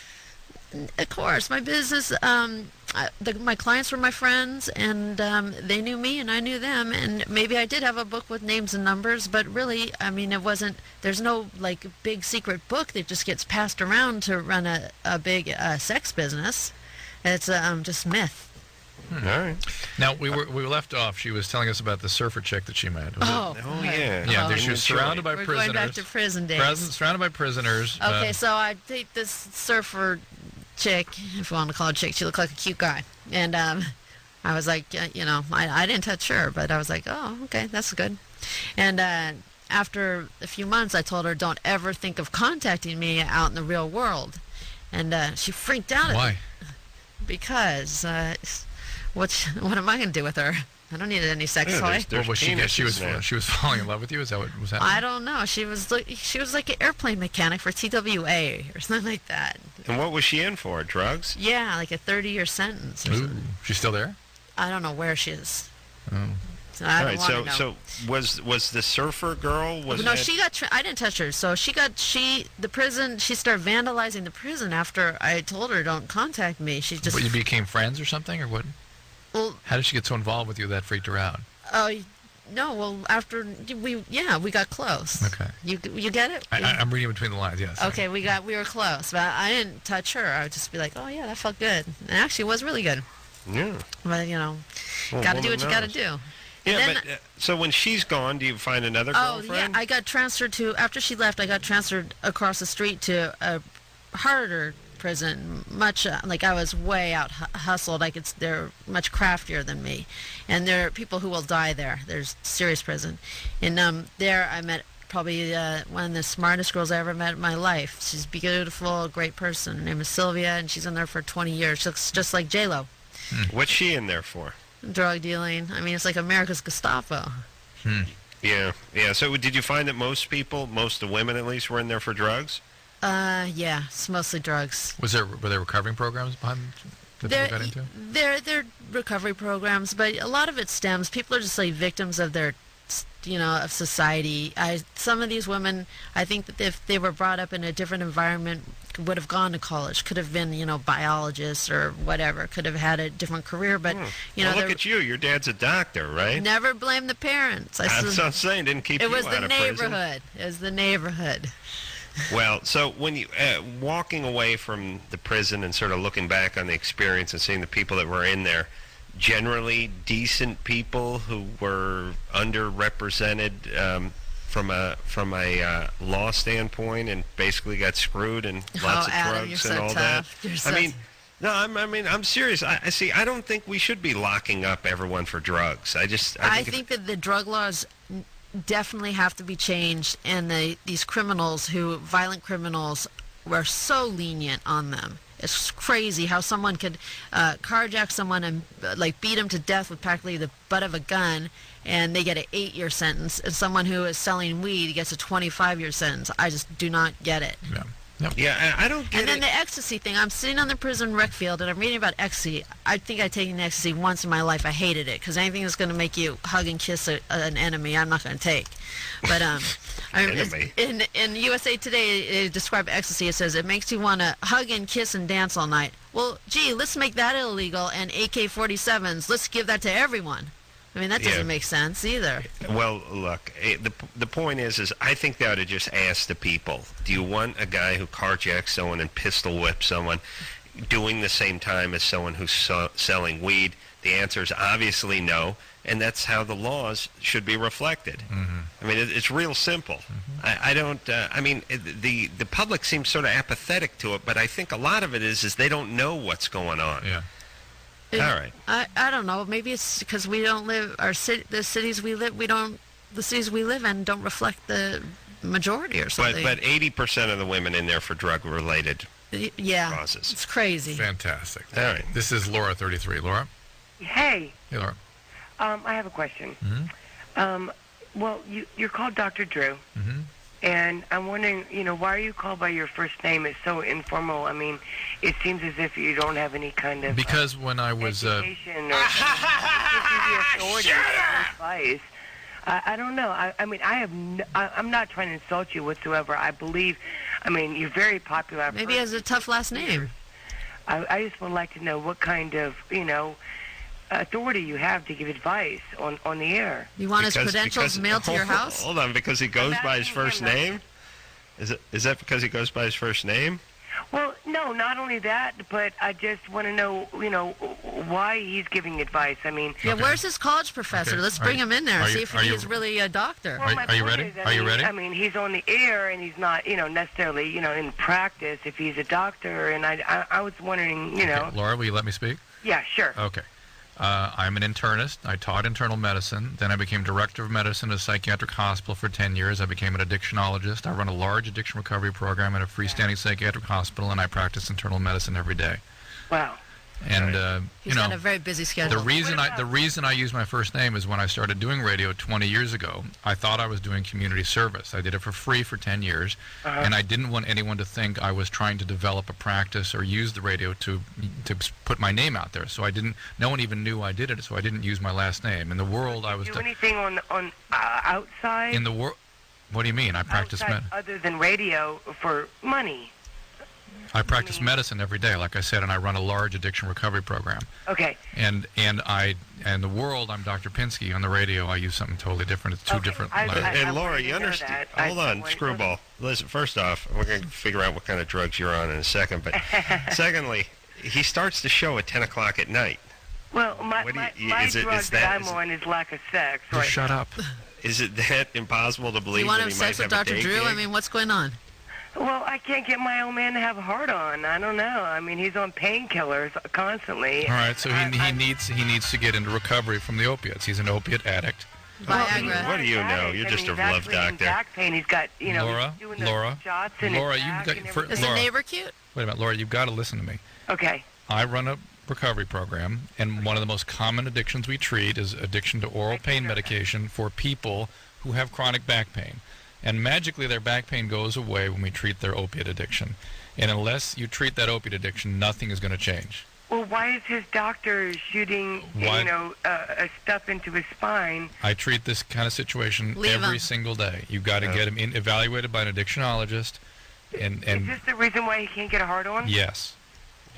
Of course, my business. My clients were my friends, and they knew me, and I knew them. And maybe I did have a book with names and numbers, but really, I mean, it wasn't. There's no big secret book that just gets passed around to run a big sex business. It's just myth. All right. Now we were left off. She was telling us about the surfer chick that she met. Yeah. Yeah, she was surrounded by prisoners. We're going back to prison days. Surrounded by prisoners. Okay, so I date this surfer chick, if you want to call her chick. She looked like a cute guy, and I was like, I didn't touch her, but I was like, oh, okay, that's good. And after a few months, I told her, don't ever think of contacting me out in the real world, and she freaked out. Why? Because what am I going to do with her? I don't need any sex toy. She was falling in love with you? Is that what was happening? I don't know. She was like an airplane mechanic for TWA or something like that. And what was she in for? Drugs? Yeah, like a 30-year sentence. Or something. She's still there? I don't know where she is. Oh. So I don't want to know. So was the surfer girl? She got. I didn't touch her. So she started vandalizing the prison after I told her don't contact me. She just. But you became friends or something, or what? Well, how did she get so involved with you that freaked her out? No. Well, after we got close. Okay. You get it? I'm reading between the lines. Yes. Okay, we were close, but I didn't touch her. I would just be like, oh yeah, that felt good. And actually, it was really good. Yeah. But got to do what you got to do. Yeah, but so when she's gone, do you find another girlfriend? Oh, yeah, I got transferred after she left, I got transferred across the street to a harder prison, much, I was way out hustled. They're much craftier than me. And there are people who will die there. There's serious prison. And there I met probably one of the smartest girls I ever met in my life. She's beautiful, great person. Her name is Sylvia, and she's in there for 20 years. She looks just like J-Lo. What's she in there for? Drug dealing. I mean, it's like America's Gestapo. Yeah. So did you find that most of the women at least, were in there for drugs? Yeah, it's mostly drugs. Were there recovering programs behind that people got into? They're recovery programs, but a lot of it stems. People are just victims of their, of society. Some of these women, I think that if they were brought up in a different environment, would have gone to college, could have been, biologists or whatever, could have had a different career, but, well, look at you. Your dad's a doctor, right? Never blame the parents. That's what I'm saying. Didn't keep you out of prison. It was the neighborhood. It was the neighborhood. Well, so when you walking away from the prison and sort of looking back on the experience and seeing the people that were in there, generally decent people who were underrepresented from a law standpoint and basically got screwed and lots of drugs and all that. I'm serious. I don't think we should be locking up everyone for drugs. I think that the drug laws definitely have to be changed, and these violent criminals, were so lenient on them. It's crazy how someone could carjack someone and beat him to death with practically the butt of a gun, and they get an 8-year sentence, and someone who is selling weed gets a 25-year sentence. I just do not get it. Yeah. Yep. Yeah, I don't get it. And then the ecstasy thing. I'm sitting on the prison rec field, and I'm reading about ecstasy. I think I've taken ecstasy once in my life. I hated it, because anything that's going to make you hug and kiss an enemy, I'm not going to take. But in USA Today, it described ecstasy. It says it makes you want to hug and kiss and dance all night. Well, gee, let's make that illegal, and AK-47s, let's give that to everyone. I mean, that doesn't make sense either. Well, look, the point is I think they ought to just ask the people, do you want a guy who carjacks someone and pistol whips someone doing the same time as someone who's selling weed? The answer is obviously no, and that's how the laws should be reflected. I mean, it's real simple. I don't, I mean, the public seems sort of apathetic to it, but I think a lot of it is they don't know what's going on. Yeah. All right. I don't know. Maybe it's because we don't live the cities we live in don't reflect the majority or something. But 80% of the women in there for drug related causes. It's crazy. Fantastic. All right. This is Laura, 33. Laura. Hey. Hey, Laura. I have a question. Well, you're called Dr. Drew. And I'm wondering, why are you called by your first name? It's so informal. I mean, it seems as if you don't have any kind of because when I was education or authority or advice. I don't know. I mean, I'm not trying to insult you whatsoever. I believe, you're very popular. Maybe he has a tough last name. I just would like to know what kind of, authority you have to give advice on the air. You want his credentials mailed to your house? Hold on, because he goes by his first name? Is that because he goes by his first name? Well, no, not only that, but I just want to know, why he's giving advice. I mean, where's his college professor? Okay. Let's bring him in there and see if he is really a doctor. Well, are you ready? Are you ready? I mean, he's on the air and he's not, necessarily, in practice. If he's a doctor, and I was wondering, Okay. Laura, will you let me speak? Yeah, sure. Okay. I'm an internist. I taught internal medicine. Then I became director of medicine at a psychiatric hospital for 10 years. I became an addictionologist. I run a large addiction recovery program at a freestanding psychiatric hospital, and I practice internal medicine every day. Wow. And he's got a very busy schedule. The reason I use my first name is when I started doing radio 20 years ago, I thought I was doing community service. I did it for free for 10 years, and I didn't want anyone to think I was trying to develop a practice or use the radio to put my name out there. So no one even knew I did it, so I didn't use my last name. In the world, I was do anything on outside? In the world, what do you mean? I practice other than radio for money. I practice medicine every day, like I said, and I run a large addiction recovery program. Okay. And in the world, I'm Dr. Pinsky. On the radio, I use something totally different. It's two different. And Laura, you understand? Hold on, Screwball. Listen, first off, we're going to figure out what kind of drugs you're on in a second. But secondly, he starts the show at 10 o'clock at night. Well, my drug that I'm on is lack of sex. Right? Shut up. Is it that impossible to believe? You want that to have sex with Dr. Drew? I mean, what's going on? Well, I can't get my old man to have a heart on. I don't know. I mean, he's on painkillers constantly. All right, so he needs to get into recovery from the opiates. He's an opiate addict. Viagra. What do you know? You're just a love doctor. Back pain. He's got, Laura, he's doing the shots in his back and everything. Is the neighbor cute? Wait a minute, Laura, you've got to listen to me. Okay. I run a recovery program, and one of the most common addictions we treat is addiction to oral pain medication for people who have chronic back pain. And magically their back pain goes away when we treat their opiate addiction. And unless you treat that opiate addiction, nothing is going to change. Well, why is his doctor shooting, stuff into his spine? I treat this kind of situation every single day. You've got to get him evaluated by an addictionologist. And is this the reason why he can't get a hard on? Yes.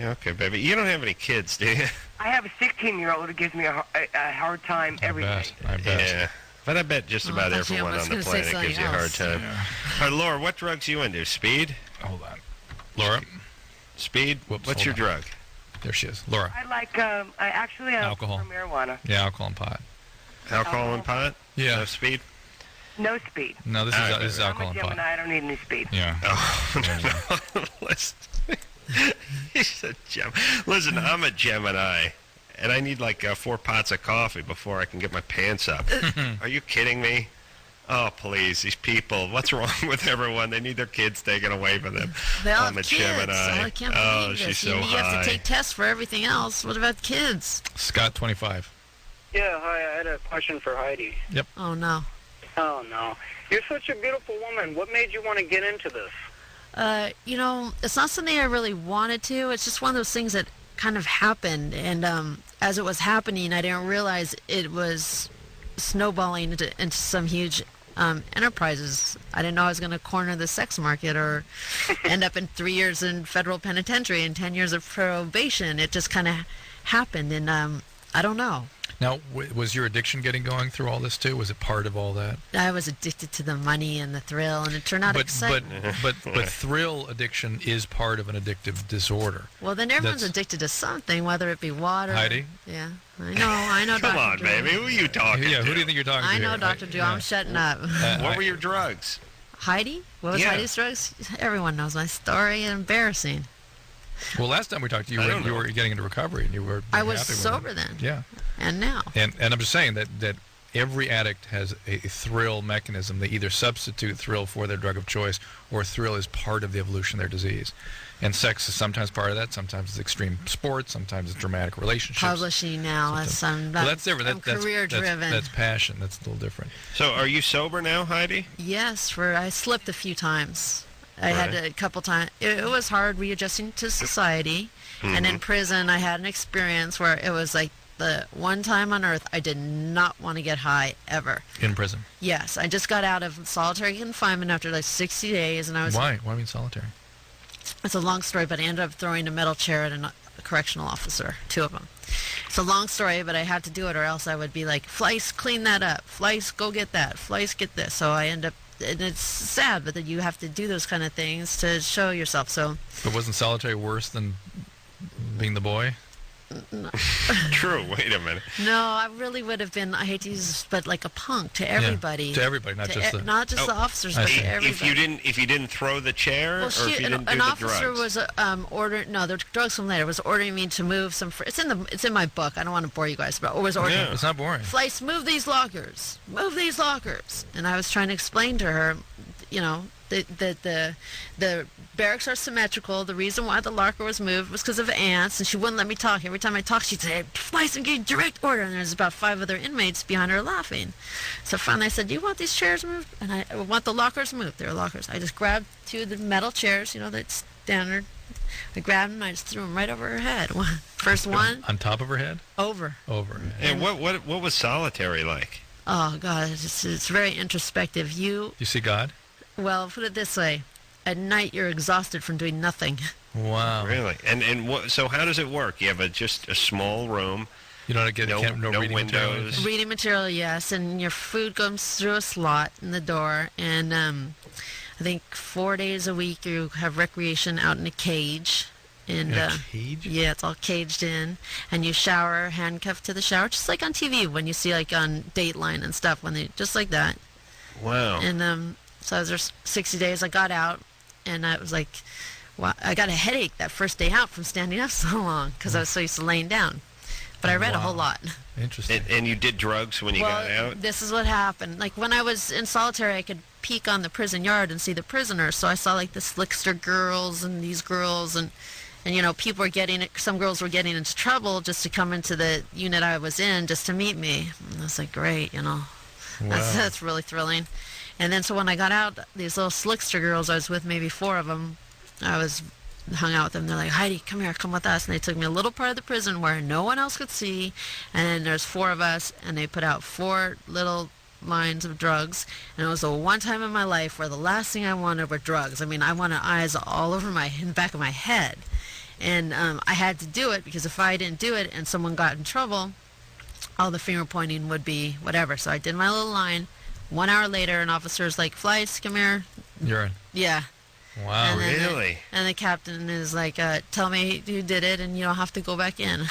Yeah, okay, baby. You don't have any kids, do you? I have a 16-year-old who gives me a hard time every day. I bet. Yeah. But I bet just about everyone on the planet gives you a hard time. Yeah. All right, Laura, what drugs you into? Speed? Hold on. Laura? Speed? What's your drug? There she is. Laura. I like, alcohol. For marijuana. Yeah, alcohol and pot. Alcohol and pot? Yeah. No speed? No speed. No, this is alcohol and pot. I'm a Gemini. I don't need any speed. Yeah. Oh, no. Listen. He's a Gemini. Listen, I'm a Gemini. And I need like 4 pots of coffee before I can get my pants up. Are you kidding me? Oh, please, these people. What's wrong with everyone? They need their kids taken away from them. They all I'm have a kids. Gemini. I can't believe she's this. so You high. have to take tests for everything else. What about kids? Scott, 25. Yeah, hi. I had a question for Heidi. Yep. Oh, no. Oh, no. You're such a beautiful woman. What made you want to get into this? It's not something I really wanted to. It's just one of those things that kind of happened, and as it was happening, I didn't realize it was snowballing into some huge enterprises. I didn't know I was going to corner the sex market or end up in 3 years in federal penitentiary and 10 years of probation. It just kind of happened, and I don't know. Now, was your addiction getting going through all this too? Was it part of all that? I was addicted to the money and the thrill, and it turned out exciting. But thrill addiction is part of an addictive disorder. Well, then everyone's addicted to something, whether it be water. Heidi? Yeah, I know. Come Dr. on, Drew. baby. Who are you talking to? Yeah, who do you think you're talking to? I know, here? Dr. Drew. I'm shutting up. What were your drugs? Heidi? What was Heidi's drugs? Everyone knows my story. Embarrassing. Well, last time we talked to you, you were getting into recovery, and you were. I was happy with sober it. then. Yeah. And now. And I'm just saying that every addict has a thrill mechanism. They either substitute thrill for their drug of choice, or thrill is part of the evolution of their disease. And sex is sometimes part of that. Sometimes it's extreme sports. Sometimes it's dramatic relationships. Publishing now. That's different. I'm career-driven. That's passion. That's a little different. So, are you sober now, Heidi? Yes, I slipped a few times. I had a couple times. It was hard readjusting to society. Mm-hmm. And in prison, I had an experience where it was like the one time on earth I did not want to get high ever. In prison? Yes. I just got out of solitary confinement after like 60 days. And I was. Why? Why mean solitary? It's a long story, but I ended up throwing a metal chair at a correctional officer, 2 of them. It's a long story, but I had to do it or else I would be like, Fleiss, clean that up. Fleiss, go get that. Fleiss, get this. So I end up. And it's sad, but that you have to do those kind of things to show yourself. So. But wasn't solitary worse than being the boy? No. True. Wait a minute. No, I really would have been. I hate to use this, but like a punk to everybody. Yeah, to everybody, not just the officers, but to everybody. If you didn't throw the chair, or if you didn't do an the officer drugs? was ordering. No, the drugs from later was ordering me to move some. It's in my book. I don't want to bore you guys, but it was ordering. Yeah, it's not boring. Fleiss, move these lockers. Move these lockers. And I was trying to explain to her, the barracks are symmetrical. The reason why the locker was moved was because of ants, and she wouldn't let me talk. Every time I talked, she'd say, Fleiss, I'm getting direct order, and there's about 5 other inmates behind her laughing. So finally I said, do you want these chairs moved? And I want the lockers moved. There are lockers. I just grabbed 2 of the metal chairs, that's standard. I grabbed them and I just threw them right over her head. First one. On top of her head? Over. And what was solitary like? Oh, God, it's very introspective. You see God? Well, put it this way. At night, you're exhausted from doing nothing. Wow. Really? And so how does it work? You have just a small room. You don't get no reading windows. Material? Reading material, yes. And your food comes through a slot in the door. And I think 4 days a week you have recreation out in a cage. And, a cage? Yeah, it's all caged in. And you shower, handcuffed to the shower, just like on TV when you see like on Dateline and stuff, just like that. Wow. And so I was there 60 days. I got out, and I was like, wow, I got a headache that first day out from standing up so long because I was so used to laying down. But I read a whole lot. Interesting. And you did drugs when you got out? This is what happened. Like when I was in solitary, I could peek on the prison yard and see the prisoners. So I saw like the slickster girls and these girls, and people were some girls were getting into trouble just to come into the unit I was in just to meet me. And I was like, great, Wow. That's really thrilling. And then so when I got out, these little slickster girls, I was with maybe 4 of them. Hung out with them. They're like, Heidi, come here, come with us. And they took me a little part of the prison where no one else could see. And then there's 4 of us, and they put out 4 little lines of drugs. And it was the one time in my life where the last thing I wanted were drugs. I mean, I wanted eyes all over in the back of my head. And I had to do it because if I didn't do it and someone got in trouble, all the finger pointing would be whatever. So I did my little line. 1 hour later, an officer's like, Fleiss, come here. Urine. Yeah. Wow, really? And the captain is like, tell me who did it, and you don't have to go back in.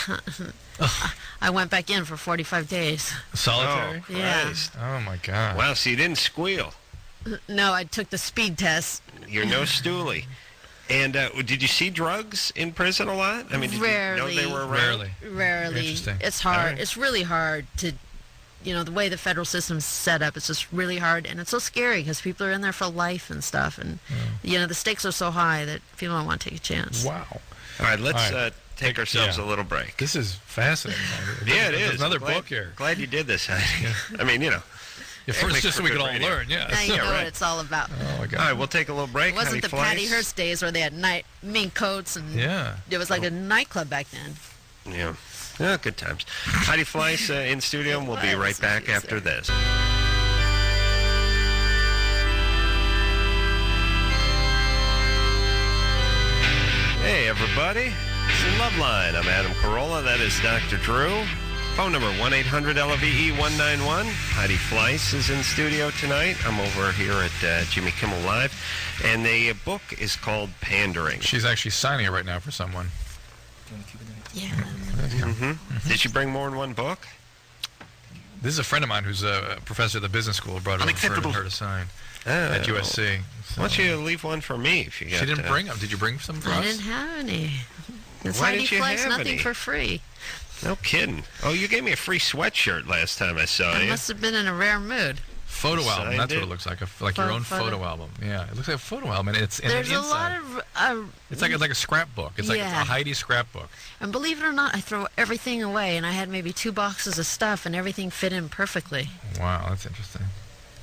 I went back in for 45 days. Solitary? Oh, yeah. Oh, my God. Wow, so you didn't squeal. No, I took the speed test. You're no stoolie. And did you see drugs in prison a lot? I mean, did Rarely. you know they were around? Rarely. Interesting. It's hard. Right. It's really hard to... the way the federal system's set up, it's just really hard, and it's so scary because people are in there for life and stuff, and the stakes are so high that people don't want to take a chance. Wow. All right, let's take ourselves a little break. This is fascinating. Yeah, it is. There's another book here. Glad you did this, Heidi. I mean, first, just so we could all learn, Now you know what it's all about. Oh, my God. All right, we'll take a little break. It wasn't Heidi the Patty Fleiss. Hearst days where they had mink coats, and it was like a nightclub back then. Yeah. Yeah, good times. Heidi Fleiss in studio, and we'll be right back after this. Hey, everybody. It's the Loveline. I'm Adam Carolla. That is Dr. Drew. Phone number 1-800-LOVE-191. Heidi Fleiss is in studio tonight. I'm over here at Jimmy Kimmel Live. And the book is called Pandering. She's actually signing it right now for someone. Yeah. Did you bring more than one book? This is a friend of mine who's a professor at the business school. Brought it over for her to sign at USC. So. Why don't you leave one for me if you got? She didn't bring them. Did you bring some for us? I didn't have any. It's Why Heidi didn't you Fleiss, have nothing any? for free. No kidding. Oh, you gave me a free sweatshirt last time I saw I you. must have been in a rare mood. Photo album. Signed That's it? what it looks like. Like your own photo album. Yeah, it looks like a photo album. And it's There's an a inside. lot of... It's like a scrapbook. It's like a Heidi scrapbook. And believe it or not, I throw everything away, and I had maybe 2 boxes of stuff, and everything fit in perfectly. Wow, that's interesting.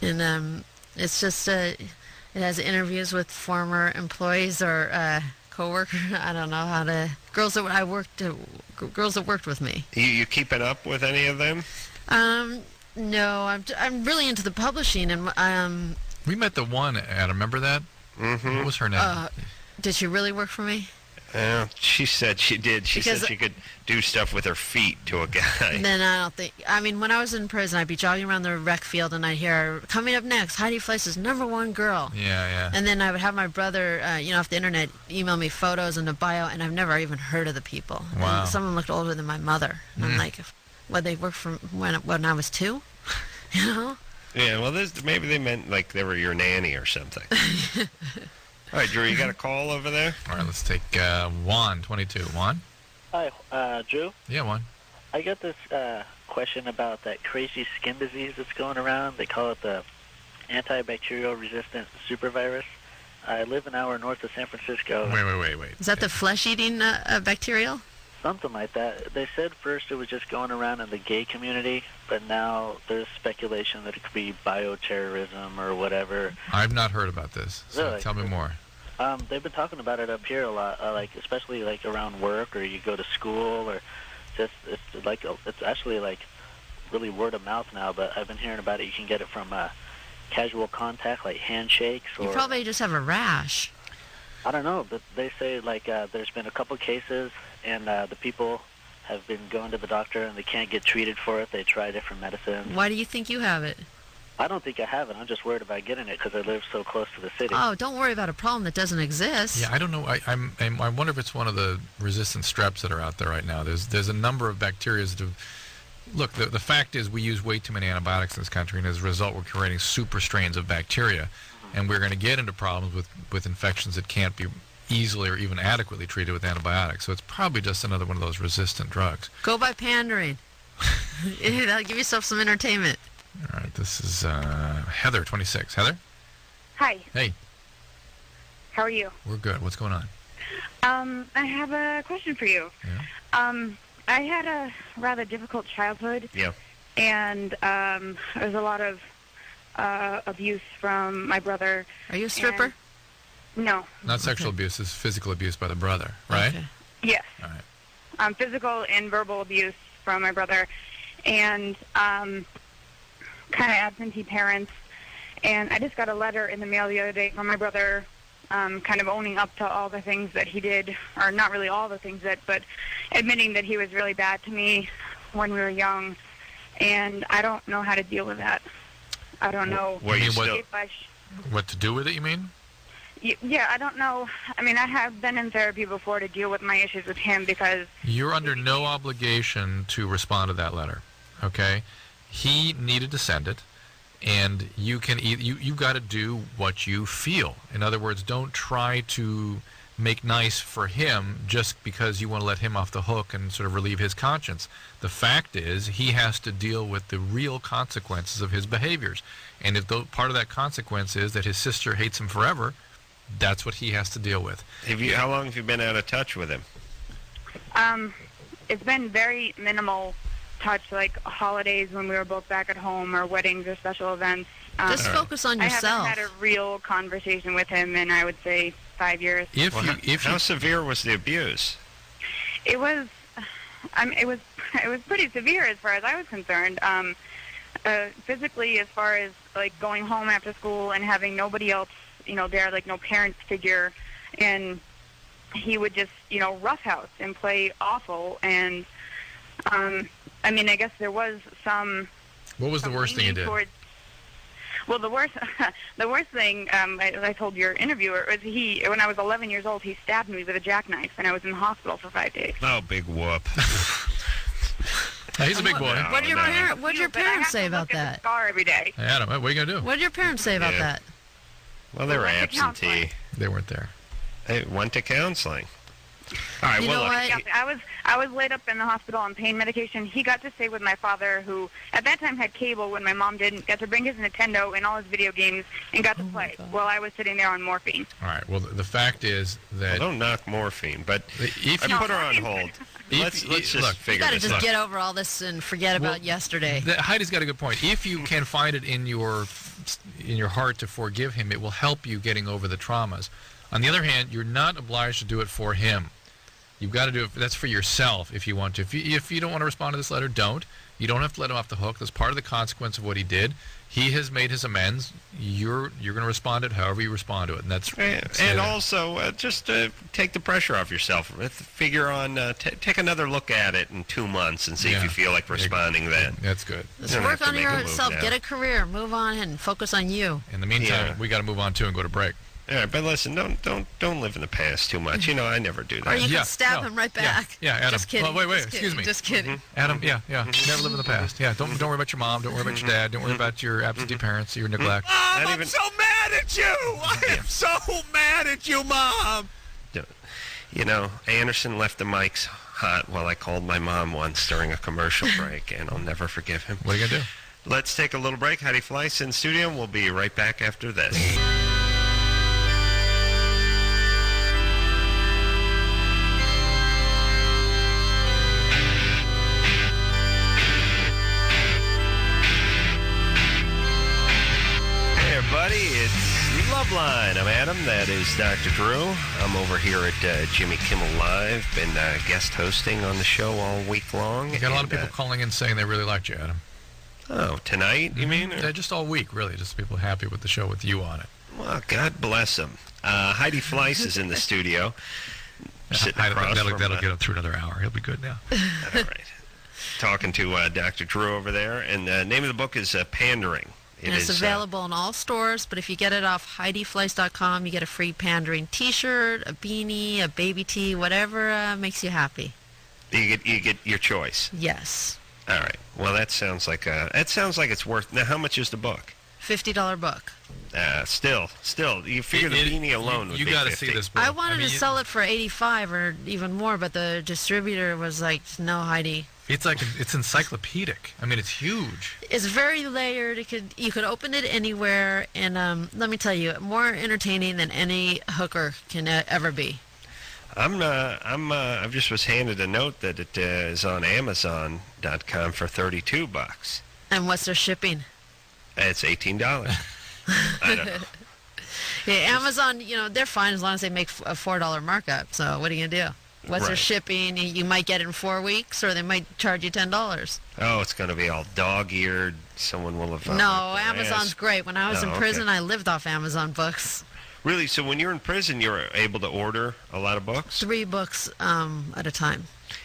And it's just... it has interviews with former employees or... co-worker. I don't know how to. Girls that worked with me. You keeping up with any of them? No, I'm really into the publishing, and we met the one, Adam. Remember that? Mm-hmm. What was her name? Did she really work for me? She said she did. She said she could do stuff with her feet to a guy. Then I don't think. I mean, when I was in prison, I'd be jogging around the rec field, and I'd hear, coming up next, Heidi Fleiss is #1 girl. Yeah. And then I would have my brother, off the internet, email me photos and a bio, and I've never even heard of the people. Wow. And some of them looked older than my mother. And I'm like, what, they worked from when I was 2? You know? Yeah, well, maybe they meant like they were your nanny or something. All right, Drew, you got a call over there? All right, let's take Juan, 22. Juan? Hi, Drew? Yeah, Juan. I got this question about that crazy skin disease that's going around. They call it the antibacterial resistant supervirus. I live an hour north of San Francisco. Wait. Is that the flesh-eating bacterial? Something like that. They said first it was just going around in the gay community, but now there's speculation that it could be bioterrorism or whatever. I've not heard about this, so Really? tell me more. They've been talking about it up here a lot, especially around work or you go to school or just it's actually really word of mouth now. But I've been hearing about it. You can get it from casual contact, like handshakes. Or You probably just have a rash. I don't know, but they say there's been a couple cases, and the people have been going to the doctor and they can't get treated for it. They try different medicines. Why do you think you have it? I don't think I have it. I'm just worried about getting it because I live so close to the city. Oh, don't worry about a problem that doesn't exist. Yeah, I don't know. I wonder if it's one of the resistant streps that are out there right now. There's a number of bacteria that have... Look, the fact is we use way too many antibiotics in this country, and as a result, we're creating super strains of bacteria. And we're going to get into problems with infections that can't be easily or even adequately treated with antibiotics. So it's probably just another one of those resistant drugs. Go by pandering. That'll give yourself some entertainment. All right, this is Heather, 26. Heather? Hi. Hey. How are you? We're good. What's going on? I have a question for you. Yeah. I had a rather difficult childhood. Yeah. And there was a lot of abuse from my brother. Are you a stripper? No. Not sexual abuse, it's physical abuse by the brother, right? Okay. Yes. All right. Physical and verbal abuse from my brother. And kind of absentee parents. And I just got a letter in the mail the other day from my brother kind of owning up to all the things that he did, or not really all the things but admitting that he was really bad to me when we were young. And I don't know how to deal with that. I don't know what to do with it, you mean? Yeah, I don't know. I mean, I have been in therapy before to deal with my issues with him because... You're under no obligation to respond to that letter, okay? He needed to send it, and you got to do what you feel. In other words, don't try to make nice for him just because you want to let him off the hook and sort of relieve his conscience. The fact is, he has to deal with the real consequences of his behaviors. And if part of that consequence is that his sister hates him forever, that's what he has to deal with. How long have you been out of touch with him? It's been very minimal touch, like holidays when we were both back at home, or weddings or special events. Just focus on yourself. I haven't had a real conversation with him in, I would say, 5 years. How severe was the abuse? It was pretty severe as far as I was concerned. Physically, as far as like going home after school and having nobody else, there, like no parent figure, and he would just, roughhouse and play awful, and I mean, I guess there was some. What was the worst thing you did? Well, the worst thing I told your interviewer was when I was 11 years old, he stabbed me with a jackknife, and I was in the hospital for 5 days. Oh, big whoop. He's a big boy. What did your parents say about that? Scar every day. Hey, Adam, what are you gonna do? What did your parents say about that? Well, they were absentee. They weren't there. They went to counseling. All right. You know what? I was laid up in the hospital on pain medication. He got to stay with my father, who at that time had cable when my mom didn't. Got to bring his Nintendo and all his video games and got to play while I was sitting there on morphine. All right. Well, the fact is that don't knock morphine, but if I put her on hold. Let's just figure you this out. got to just get over all this and forget about yesterday. Heidi's got a good point. If you can find it in your heart to forgive him, it will help you getting over the traumas. On the other hand, you're not obliged to do it for him. You've got to do it. That's for yourself if you want to. If you don't want to respond to this letter, don't. You don't have to let him off the hook. That's part of the consequence of what he did. He has made his amends. You're going to respond to it however you respond to it, and that's. And also, just take the pressure off yourself. Figure on take another look at it in 2 months and see if you feel like responding then. That's good. Let's work on yourself. Get a career. Move on and focus on you. In the meantime, we got to move on too and go to break. All right, but listen, don't live in the past too much. You know, I never do that. Or you can stab him right back. Yeah, Adam. Just kidding. Well, wait, excuse me. Just kidding. Adam, never live in the past. Yeah, don't worry about your mom. Don't worry about your dad. Don't worry about your absentee parents, your neglect. Mom, I'm so mad at you. I am so mad at you, Mom. You know, Anderson left the mics hot while I called my mom once during a commercial break, and I'll never forgive him. What are you going to do? Let's take a little break. Heidi Fleiss in studio, and we'll be right back after this. Everybody, it's Loveline. I'm Adam. That is Dr. Drew. I'm over here at Jimmy Kimmel Live. Been guest hosting on the show all week long. You got a lot of people calling in saying they really liked you, Adam. Oh, tonight, you mean? Yeah, just all week, really. Just people happy with the show with you on it. Well, God bless them. Heidi Fleiss is in the studio. Sitting across that'll from, get him through another hour. He'll be good now. All right. Talking to Dr. Drew over there. And the name of the book is Pandering. It's available in all stores, but if you get it off HeidiFleiss.com, you get a free Pandering T-shirt, a beanie, a baby tee, whatever makes you happy. You get your choice. Yes. All right. Well, that sounds like it's worth. Now, how much is the book? $50 book. Still, you figure the beanie alone would be $50. You got to see this book. I wanted to sell it for $85 or even more, but the distributor was like, "No, Heidi." It's encyclopedic. I mean, it's huge. It's very layered. You could open it anywhere, and let me tell you, more entertaining than any hooker can ever be. I just was handed a note that it is on Amazon.com for $32. And what's their shipping? It's $18. I don't know. Yeah, Amazon, they're fine as long as they make a $4 markup. So what are you gonna do? What's their shipping? You might get it in 4 weeks, or they might charge you $10. Oh, it's going to be all dog-eared. Someone will have. No, Amazon's great. When I was in prison, I lived off Amazon books. Really? So when you're in prison, you're able to order a lot of books? 3 books at a time.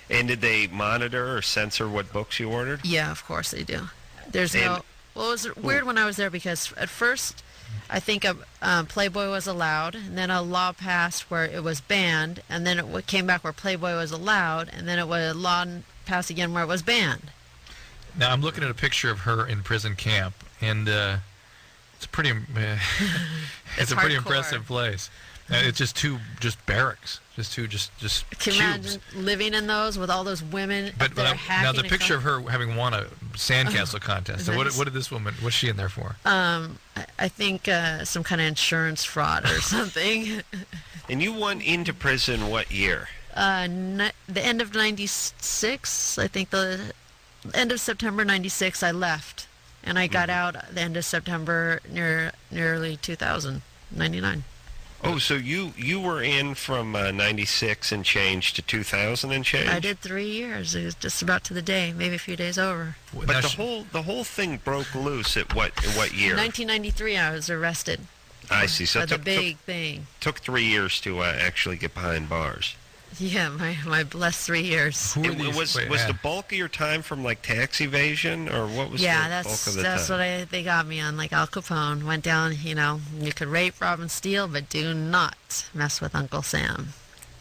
And did they monitor or censor what books you ordered? Yeah, of course they do. Well, it was weird when I was there because at first, I think Playboy was allowed, and then a law passed where it was banned, and then it came back where Playboy was allowed, and then it was a law passed again where it was banned. Now I'm looking at a picture of her in prison camp, and it's pretty. It's a pretty impressive place. It's just barracks, just Can you cubes. imagine living in those with all those women up there hacking? Now the picture of her having won a sandcastle contest. So what did this woman? What's she in there for? I think some kind of insurance fraud or something. And you went into prison what year? The end of '96. I think the end of September '96. I left, and I got out at the end of September nearly 2000, 99. Oh, so you were in from 96 and change to 2000 and change? I did 3 years. It was just about to the day, maybe a few days over. But the whole thing broke loose at what year? 1993. I was arrested. I see. So the big thing. Took 3 years to actually get behind bars. Yeah, my blessed 3 years. Was the bulk of your time from like tax evasion, or what was the bulk of the that's time? what they got me on. Like Al Capone went down. You know, you could rape, rob, and steal, but do not mess with Uncle Sam.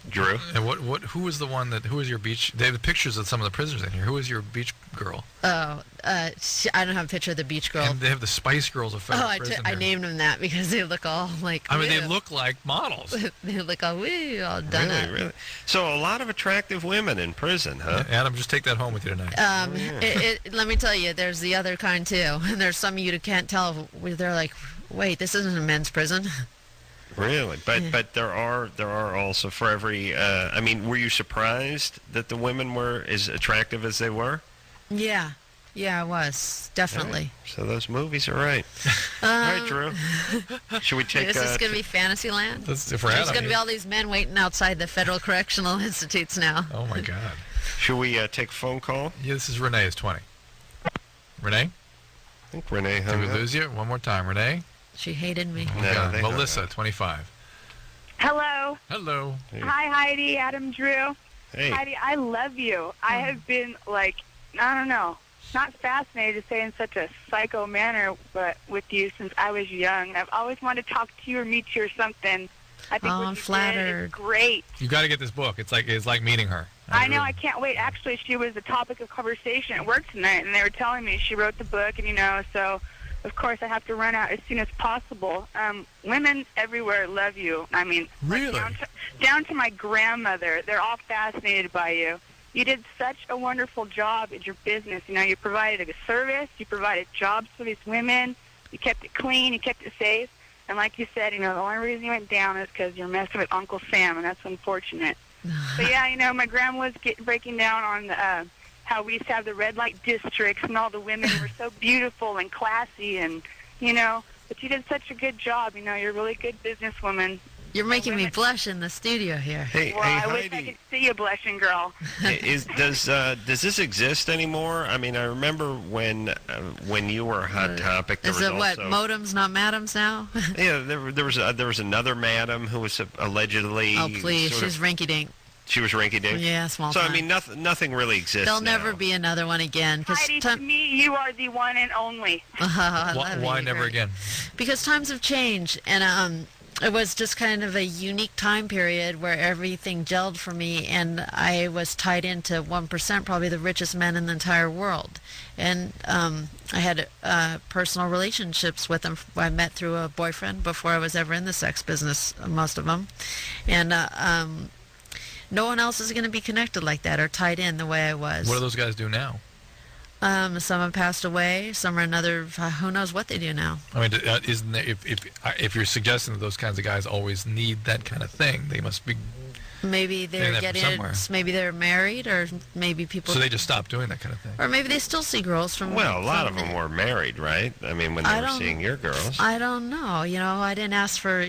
Drew? And who was the one who was your beach? They have the pictures of some of the prisoners in here. Who was your beach girl? Oh, I don't have a picture of the beach girl. And they have the Spice Girls of federal prison I here. named them that because they look all like. I mean, they look like models. They look all all done up. Really? So a lot of attractive women in prison, huh? Adam, just take that home with you tonight. Let me tell you, there's the other kind too. And there's some of you that can't tell. They're like, wait, this isn't a men's prison. Really, but there are also for every. I mean, were you surprised that the women were as attractive as they were? Yeah, I was definitely. Right. So those movies are right. All right, Drew. Should we take? This is going to be Fantasyland. There's going to be all these men waiting outside the Federal Correctional Institutes now. Oh my God. Should we take a phone call? Yeah, this is Renee. It's 20. Renee? I think Renee hung Did we up. lose you? One more time, Renee. She hated me. Oh, No, God. they hung Melissa, up. 25. Hello. Hello. Hey. Hi, Heidi, Adam, Drew. Hey. Heidi, I love you. I have been, like, I don't know, not fascinated to say in such a psycho manner, but with you since I was young. I've always wanted to talk to you or meet you or something. I think what I'm you did flattered. is great. You got to get this book. It's like meeting her. I know, I can't wait. Actually, she was the topic of conversation at work tonight, and they were telling me she wrote the book, and, so, of course, I have to run out as soon as possible. Women everywhere love you. I mean, really? Like down to my grandmother. They're all fascinated by you. You did such a wonderful job at your business. You provided a service. You provided jobs for these women. You kept it clean. You kept it safe. And like you said, the only reason you went down is because you're messing with Uncle Sam, and that's unfortunate. But, yeah, my grandma was breaking down on how we used to have the red light districts, and all the women were so beautiful and classy, and, but you did such a good job. You're a really good businesswoman. You're making me blush in the studio here. Hey, Well, hey, I wish I Heidi. could see you blushing, girl. Does this exist anymore? I mean, I remember when you were a hot topic. There Is was it what, also, modems, not madams now? Yeah, there was another madam who was allegedly. Oh, please, sort she's of, rinky-dink. She was rinky-dink. Yeah, small So time. I mean, nothing really exists. There'll now. never be another one again. Heidi, to me, you are the one and only. I love Why you, never girl. again? Because times have changed, and it was just kind of a unique time period where everything gelled for me, and I was tied into 1%, probably the richest men in the entire world. And I had personal relationships with them. I met through a boyfriend before I was ever in the sex business, most of them. And no one else is going to be connected like that or tied in the way I was. What do those guys do now? Some have passed away. Some are another. Who knows what they do now? I mean, isn't there, if you're suggesting that those kinds of guys always need that kind of thing, they must be. Maybe they're that from getting somewhere. it. Maybe they're married, or maybe people. So they just stopped doing that kind of thing. Or maybe they still see girls from. Well, a lot of from- them were married, right? I mean, when they were seeing your girls. I don't know. I didn't ask for.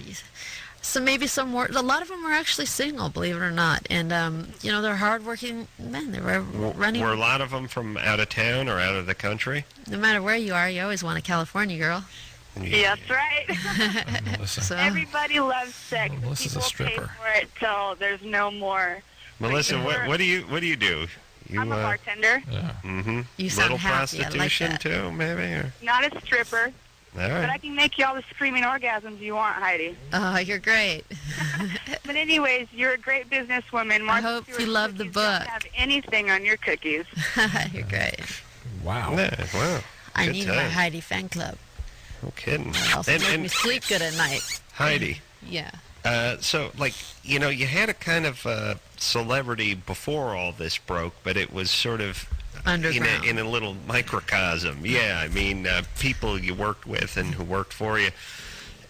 So maybe some were. A lot of them were actually single, believe it or not, and they're hardworking men. They were running. Were a lot of them from out of town or out of the country? No matter where you are, you always want a California girl. Yeah, that's right. Melissa. So, Everybody loves sex. Melissa's a People stripper. pay for it till there's no more. Melissa, what do you do? You, I'm a bartender, Yeah. Mm-hmm. You sound Little happy. I like prostitution that. too, maybe. Or? not a stripper, All but I right. can make you all the screaming orgasms you want, Heidi. Oh, you're great. But anyways, you're a great businesswoman. Martha hope Stewart you love the cookies don't book. have anything on your cookies. You're great. Wow. Yeah, wow. I Good need my time. Heidi fan club. No kidding. It'll also make me sleep good at night. Heidi, Yeah. so you had a kind of celebrity before all this broke, but it was sort of Underground. in a little microcosm. Yeah, I mean, people you worked with and who worked for you,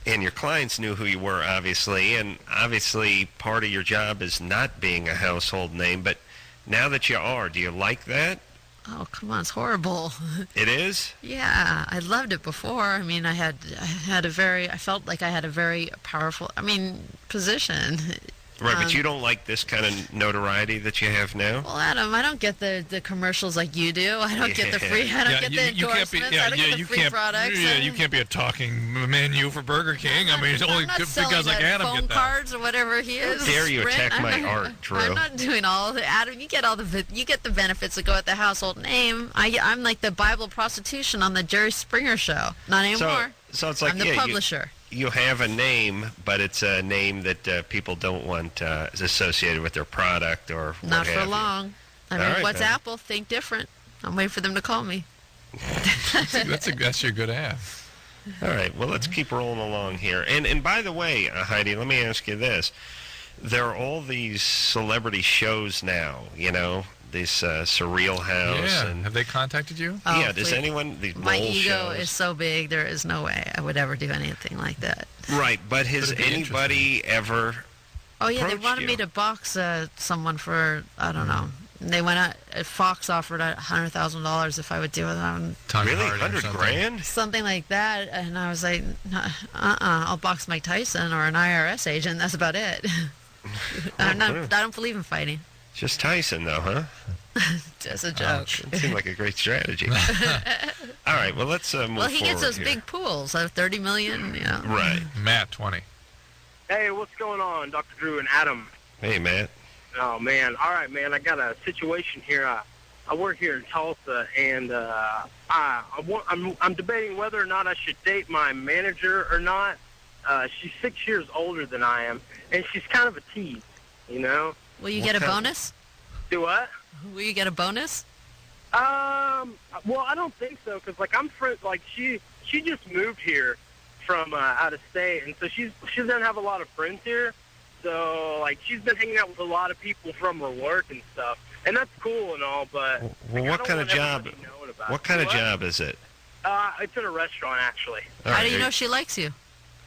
and your clients knew who you were, obviously, and obviously part of your job is not being a household name, but now that you are, do you like that? Oh, come on, it's horrible. It is? Yeah, I loved it before. I mean, I felt like I had a very powerful, position. Right, but you don't like this kind of notoriety that you have now? Well, Adam, I don't get the commercials like you do. I don't get the free. I don't get the endorsements. I don't get the free products. Yeah, you can't be a talking menu for Burger King. I mean, it's only because like Adam phone get that. cards or whatever he is. How dare you Sprint. attack my art, Drew? I'm not doing all of it. Adam, you get all you get the benefits that go with the household name. I'm like the Bible prostitution on the Jerry Springer show. Not anymore. So it's like I'm the publisher. You have a name, but it's a name that people don't want associated with their product or what Not have for you. long. I mean, All right, what's then. Apple? Think different. I'm waiting for them to call me. That's your good ad. All right, well, let's keep rolling along here. And by the way, Heidi, let me ask you this. There are all these celebrity shows now, this Surreal House. Yeah. And, have they contacted you? Oh, yeah, does please. anyone... These My mole ego shows. is so big, there is no way I would ever do anything like that. Right, but has That'd be anybody ever... Oh, yeah, they approached wanted you? me to box someone for, I don't know. They went out, Fox offered $100,000 if I would do it. Really? 100 grand? Something like that. And I was like, I'll box Mike Tyson or an IRS agent. That's about it. I don't believe in fighting. Just Tyson, though, huh? Just a joke. It seemed like a great strategy. All right, well, let's move forward. Well, he gets those here. big pools of 30 million, Right. Matt, 20. Hey, what's going on, Dr. Drew and Adam? Hey, Matt. Oh, man. All right, man. I got a situation here. I work here in Tulsa, and I'm debating whether or not I should date my manager or not. She's 6 years older than I am, and she's kind of a tease, Will you get a bonus? Do what? Will you get a bonus? Well, I don't think so, because, I'm friends, she just moved here from out of state, and so she doesn't have a lot of friends here. So, she's been hanging out with a lot of people from her work and stuff, and that's cool and all, but... Well, what kind of job? What kind of job is it? It's in a restaurant, actually. How do you know she likes you?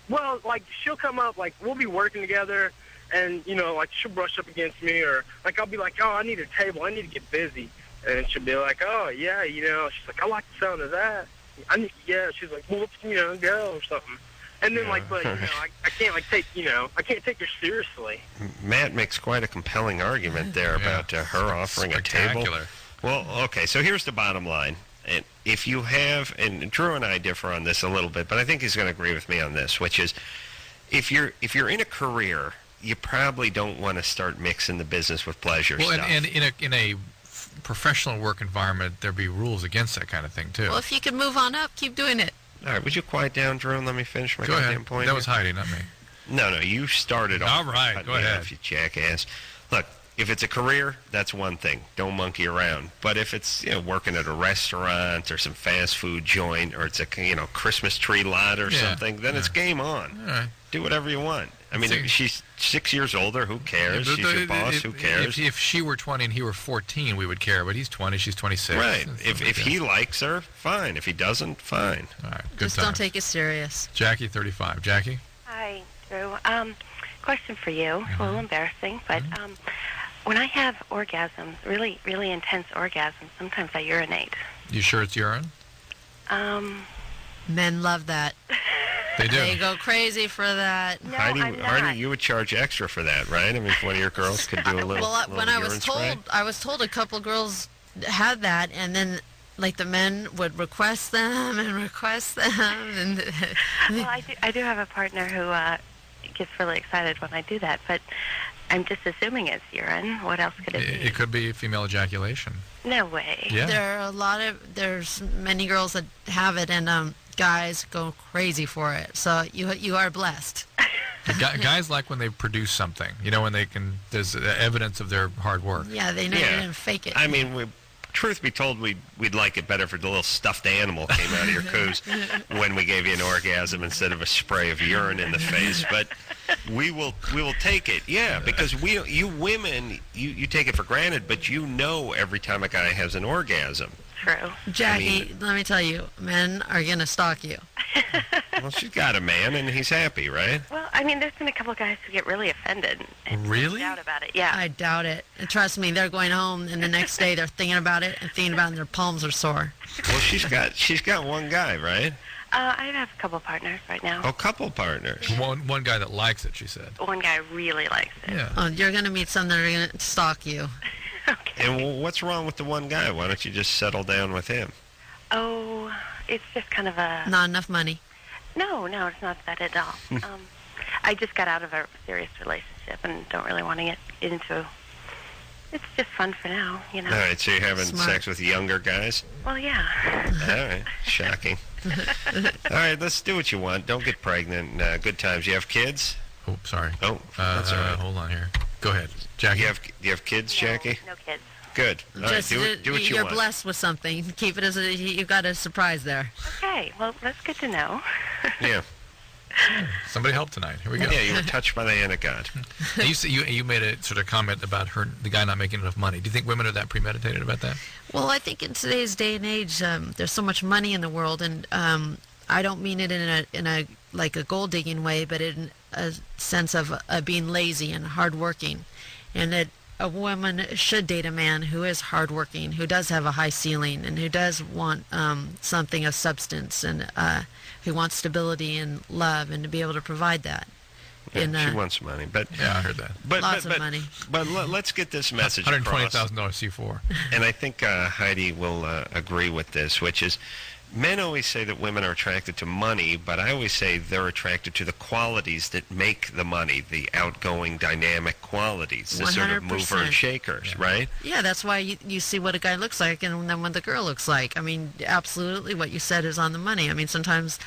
Well, she'll come up, we'll be working together, and, she'll brush up against me, or, I'll be like, oh, I need a table, I need to get busy. And she'll be like, oh, yeah, she's like, I like the sound of that. She's like, well, let's, go, or something. And then, but, I can't, I can't take her seriously. Matt makes quite a compelling argument there about her offering a table. Well, okay, so here's the bottom line. And if you have, and Drew and I differ on this a little bit, but I think he's going to agree with me on this, which is if you're in a career, you probably don't want to start mixing the business with pleasure stuff. And in a professional work environment, there'd be rules against that kind of thing, too. Well, if you can move on up, keep doing it. All right, would you quiet down, Drew, and let me finish my Go goddamn ahead. point? That was Heidi, not me. No, you started off. All right, cutting go me ahead. off, you jackass. Look, if it's a career, that's one thing. Don't monkey around. But if it's working at a restaurant or some fast food joint, or it's a Christmas tree lot or something, then it's game on. All right. Do whatever you want. I mean, if she's 6 years older, who cares? She's your boss, who cares? If she were 20 and he were 14, we would care. But he's 20, she's 26. Right. If he likes her, fine. If he doesn't, fine. All right. Good Just times. don't take it serious. Jackie, 35. Jackie? Hi, Drew. Question for you. It's a little embarrassing, but when I have orgasms, really, really intense orgasms, sometimes I urinate. You sure it's urine? Men love that. They do. They go crazy for that. No, Heidi, I'm not. Heidi, you would charge extra for that, right? I mean, if one of your girls could do a little. Well, when I was urine told, spray? I was told a couple girls had that, and then the men would request them and request them, and Well, I do have a partner who gets really excited when I do that, but I'm just assuming it's urine. What else could it be? It could be female ejaculation. No way. Yeah. there are there's many girls that have it, and guys go crazy for it. So you are blessed. Guys like when they produce something, when there's evidence of their hard work. Yeah, they know you didn't fake it. I mean, truth be told, we'd like it better if the little stuffed animal came out of your coos when we gave you an orgasm instead of a spray of urine in the face. But we will take it, because you women, you take it for granted, but every time a guy has an orgasm. True. Jackie, let me tell you, men are going to stalk you. Well, she's got a man, and he's happy, right? Well, I mean, there's been a couple of guys who get really offended. And Really? doubt about it. Yeah. I doubt it. And trust me, they're going home, and the next day they're thinking about it, and their palms are sore. Well, she's got one guy, right? I have a couple partners right now. Oh, couple partners. One guy that likes it, she said. One guy really likes it. Yeah. Oh, you're going to meet some that are going to stalk you. And what's wrong with the one guy? Why don't you just settle down with him? Oh, it's just kind of a... Not enough money. No, it's not that at all. I just got out of a serious relationship and don't really want to get into... It's just fun for now, you know. All right, so you're having Smart. sex with younger guys? Well, yeah. All right, shocking. All right, let's do what you want. Don't get pregnant. Good times. You have kids? Oh, sorry. Oh, that's all right. Hold on here. Go ahead, Jackie. You have kids, Jackie? No kids. Good. All right, do what you You're want. blessed with something. Keep it as you've got a surprise there. Okay, well, that's good to know. Yeah. Somebody help tonight. Here we go. Yeah, you were touched by the hand of God. You made a sort of comment about the guy not making enough money. Do you think women are that premeditated about that? Well, I think in today's day and age, there's so much money in the world, and I don't mean it in a like a gold digging way, but in a sense of being lazy and hardworking, and that a woman should date a man who is hardworking, who does have a high ceiling, and who does want something of substance, and who wants stability and love, and to be able to provide that. Yeah, she wants money, but yeah, I heard that. Lots of money. But let's get this message $120,000 across. C4. And I think Heidi will agree with this, which is men always say that women are attracted to money, but I always say they're attracted to the qualities that make the money, the outgoing, dynamic qualities, the sort of 100%. mover and shakers, right? Yeah, that's why you see what a guy looks like and then what the girl looks like. I mean, absolutely what you said is on the money. I mean, sometimes,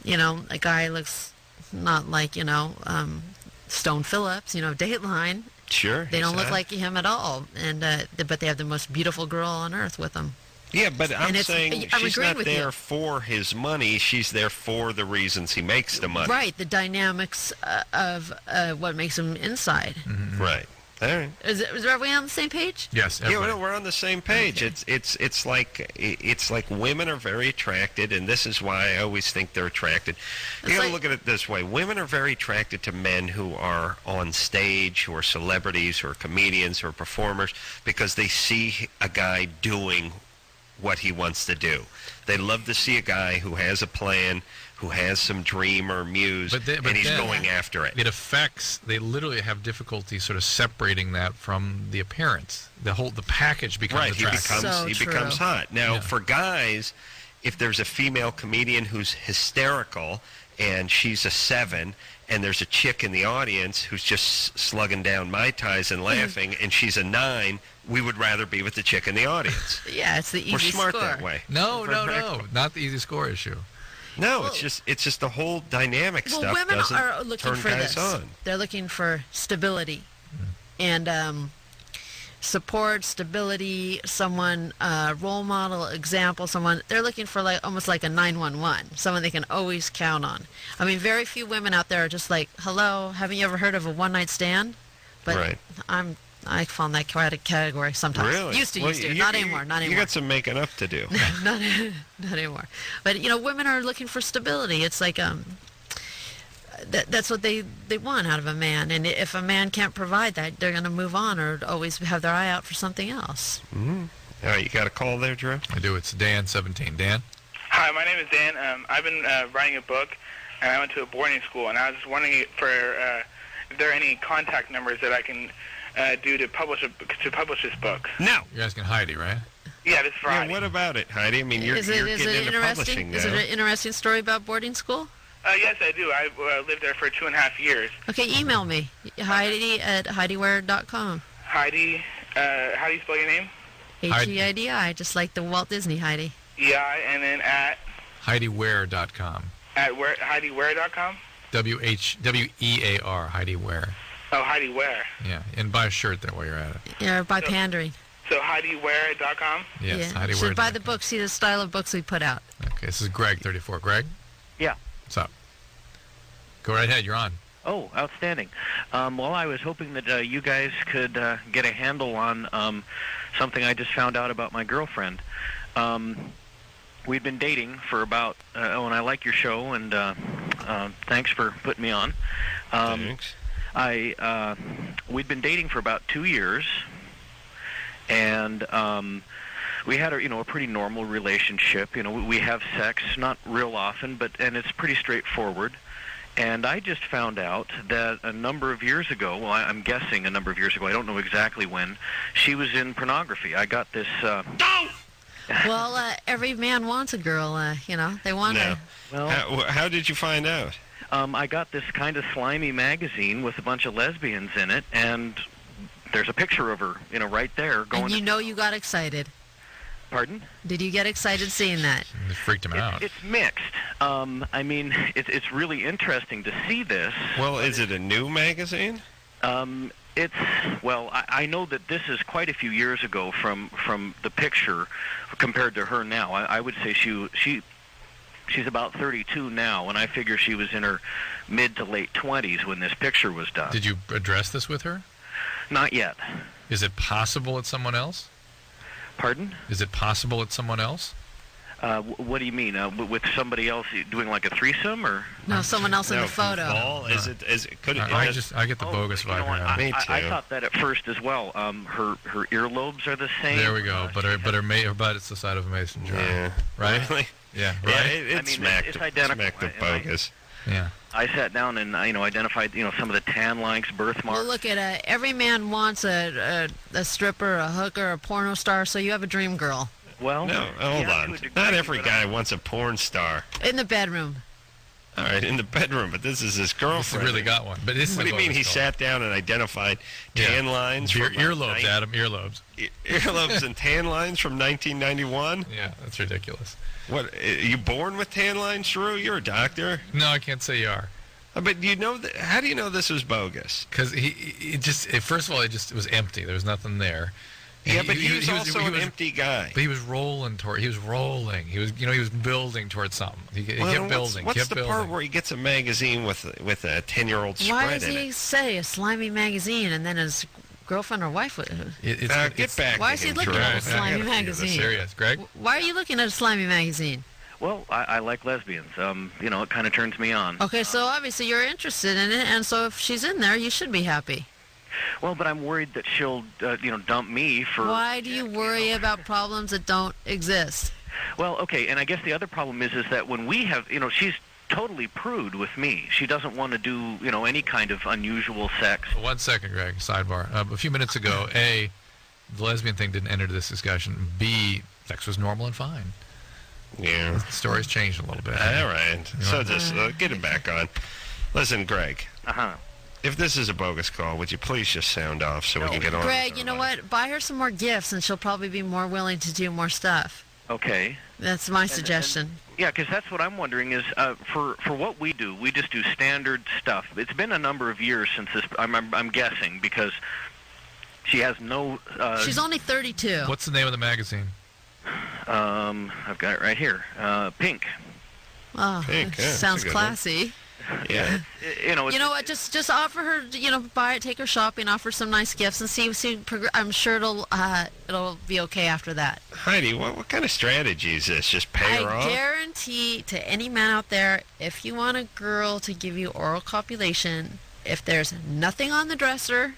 a guy looks not like, Stone Phillips, Dateline. Sure. They don't look like him at all, and but they have the most beautiful girl on earth with them. Yeah, but I'm saying I'm she's agreeing not with there you. for his money. She's there for the reasons he makes the money. Right, the dynamics of what makes him inside. Mm-hmm. Right. All right. Is everybody on the same page? Yes. Yeah, we're on the same page. Okay. It's like women are very attracted, and this is why I always think they're attracted. You got to look at it this way: women are very attracted to men who are on stage, who are celebrities, who are comedians, who are performers, because they see a guy doing what he wants to do. They love to see a guy who has a plan, who has some dream or muse, and he's going after it. They literally have difficulty sort of separating that from the appearance. The package becomes attractive. He becomes hot. Now, for guys, if there's a female comedian who's hysterical and she's a 7, and there's a chick in the audience who's just slugging down Mai Tais and laughing, and she's a 9, we would rather be with the chick in the audience. Yeah, it's the easy We're smart score. that way. No, not the easy score issue. No, it's just the whole dynamic stuff women doesn't are looking turn for guys this. on. They're looking for stability and support, stability, someone, role model, example, someone. They're looking for almost like a 911, someone they can always count on. I mean, very few women out there are just like, hello, haven't you ever heard of a one-night stand? But right. I fall in that category sometimes. Really? Used to. Not anymore. You got some making up to do. not anymore. But women are looking for stability. It's like that's what they want out of a man. And if a man can't provide that, they're going to move on or always have their eye out for something else. Mm-hmm. All right, you got a call there, Drew? I do. It's Dan, 17. Dan? Hi, my name is Dan. I've been writing a book, and I went to a boarding school, and I was just wondering if there are any contact numbers that I can do to publish this book. No. You're asking Heidi, right? Yeah, this is for Heidi. What about it, Heidi? I mean, you're getting into publishing now. Is it an interesting story about boarding school? Yes, I do. I lived there for 2.5 years. Okay, email me. Heidi at HeidiWare.com. Heidi, how do you spell your name? Heidi, just like the Walt Disney Heidi. Yeah, and then at? HeidiWare.com. At where? HeidiWare.com? WEAR, Heidi Ware. Oh, Heidi Ware. Yeah, and buy a shirt there while you're at it. Yeah, by pandering. So HeidiWare.com? Yes, yeah. HeidiWare.com. You should buy the book, see the style of books we put out. Okay, this is Greg, 34. Greg? Yeah. What's up? Go right ahead, you're on. Oh, outstanding. Well, I was hoping that you guys could get a handle on something I just found out about my girlfriend. We'd been dating for about, and I like your show, and thanks for putting me on. Thanks. We'd been dating for about 2 years, and we had a pretty normal relationship. We have sex not real often, and it's pretty straightforward. And I just found out that a number of years ago, well, I'm guessing a number of years ago, I don't know exactly when, she was in pornography. I got this... Well, every man wants a girl, they want to... Well, how did you find out? I got this kind of slimy magazine with a bunch of lesbians in it, and there's a picture of her, right there. And you got excited. Pardon? Did you get excited seeing that? It freaked him out. It's mixed. It's really interesting to see this. Well, is it a new magazine? I know that this is quite a few years ago from the picture compared to her now. I would say she's about 32 now, and I figure she was in her mid to late 20s when this picture was done. Did you address this with her? Not yet. Is it possible it's someone else? Pardon? Is it possible it's someone else? What do you mean? With somebody else doing like a threesome, or? No, someone else in the photo. I get the bogus vibe. Me too. I thought that at first as well. Her earlobes are the same. There we go. But her butt is the side of a mason jar. Yeah. Right? Really? Yeah. Yeah. Right. It's smacked of bogus. Yeah. I sat down and identified some of the tan lines, birthmarks. Well, look at every man wants a stripper, a hooker, a porno star. So you have a dream girl. Well, no, hold on. Not every guy wants a porn star. In the bedroom. All right, in the bedroom, but this is his girlfriend. He really got one. But this what do you mean? He sat down and identified tan lines from earlobes, Adam. Earlobes. Earlobes and tan lines from 1991. Yeah, that's ridiculous. What? Are you born with tan lines, Drew? You're a doctor. No, I can't say you are. But how do you know this was bogus? Because first of all, it was empty. There was nothing there. Yeah, but he was also an empty guy. But he was rolling toward. He was rolling. He was, he was building towards something. He kept building. What's the part where he gets a magazine with a 10-year-old spread in it? Why does he say a slimy magazine and then his girlfriend or wife? Get back. Why is he looking at a slimy magazine? Serious, Greg. Why are you looking at a slimy magazine? Well, I like lesbians. It kind of turns me on. Okay, so obviously you're interested in it, and so if she's in there, you should be happy. Well, but I'm worried that she'll, dump me for... Why do you worry about problems that don't exist? Well, okay, and I guess the other problem is that when we have, she's totally prude with me. She doesn't want to do, any kind of unusual sex. 1 second, Greg, sidebar. A few minutes ago, A, the lesbian thing didn't enter this discussion. B, sex was normal and fine. Yeah. The story's changed a little bit. All right. So just get it back on. Listen, Greg. Uh-huh. If this is a bogus call, would you please just sound off so we can get on? Greg, you know what? Buy her some more gifts, and she'll probably be more willing to do more stuff. Okay. That's my suggestion. Yeah, because that's what I'm wondering is for what we do, we just do standard stuff. It's been a number of years since this. I'm guessing because she has no. She's only 32. What's the name of the magazine? I've got it right here. Pink. Oh, Pink. Sounds classy. Yeah. You know what? Just offer her. Buy it, take her shopping, offer some nice gifts, and see. I'm sure it'll be okay after that. Heidi, what kind of strategy is this? Just pay her off? I guarantee to any man out there, if you want a girl to give you oral copulation, if there's nothing on the dresser,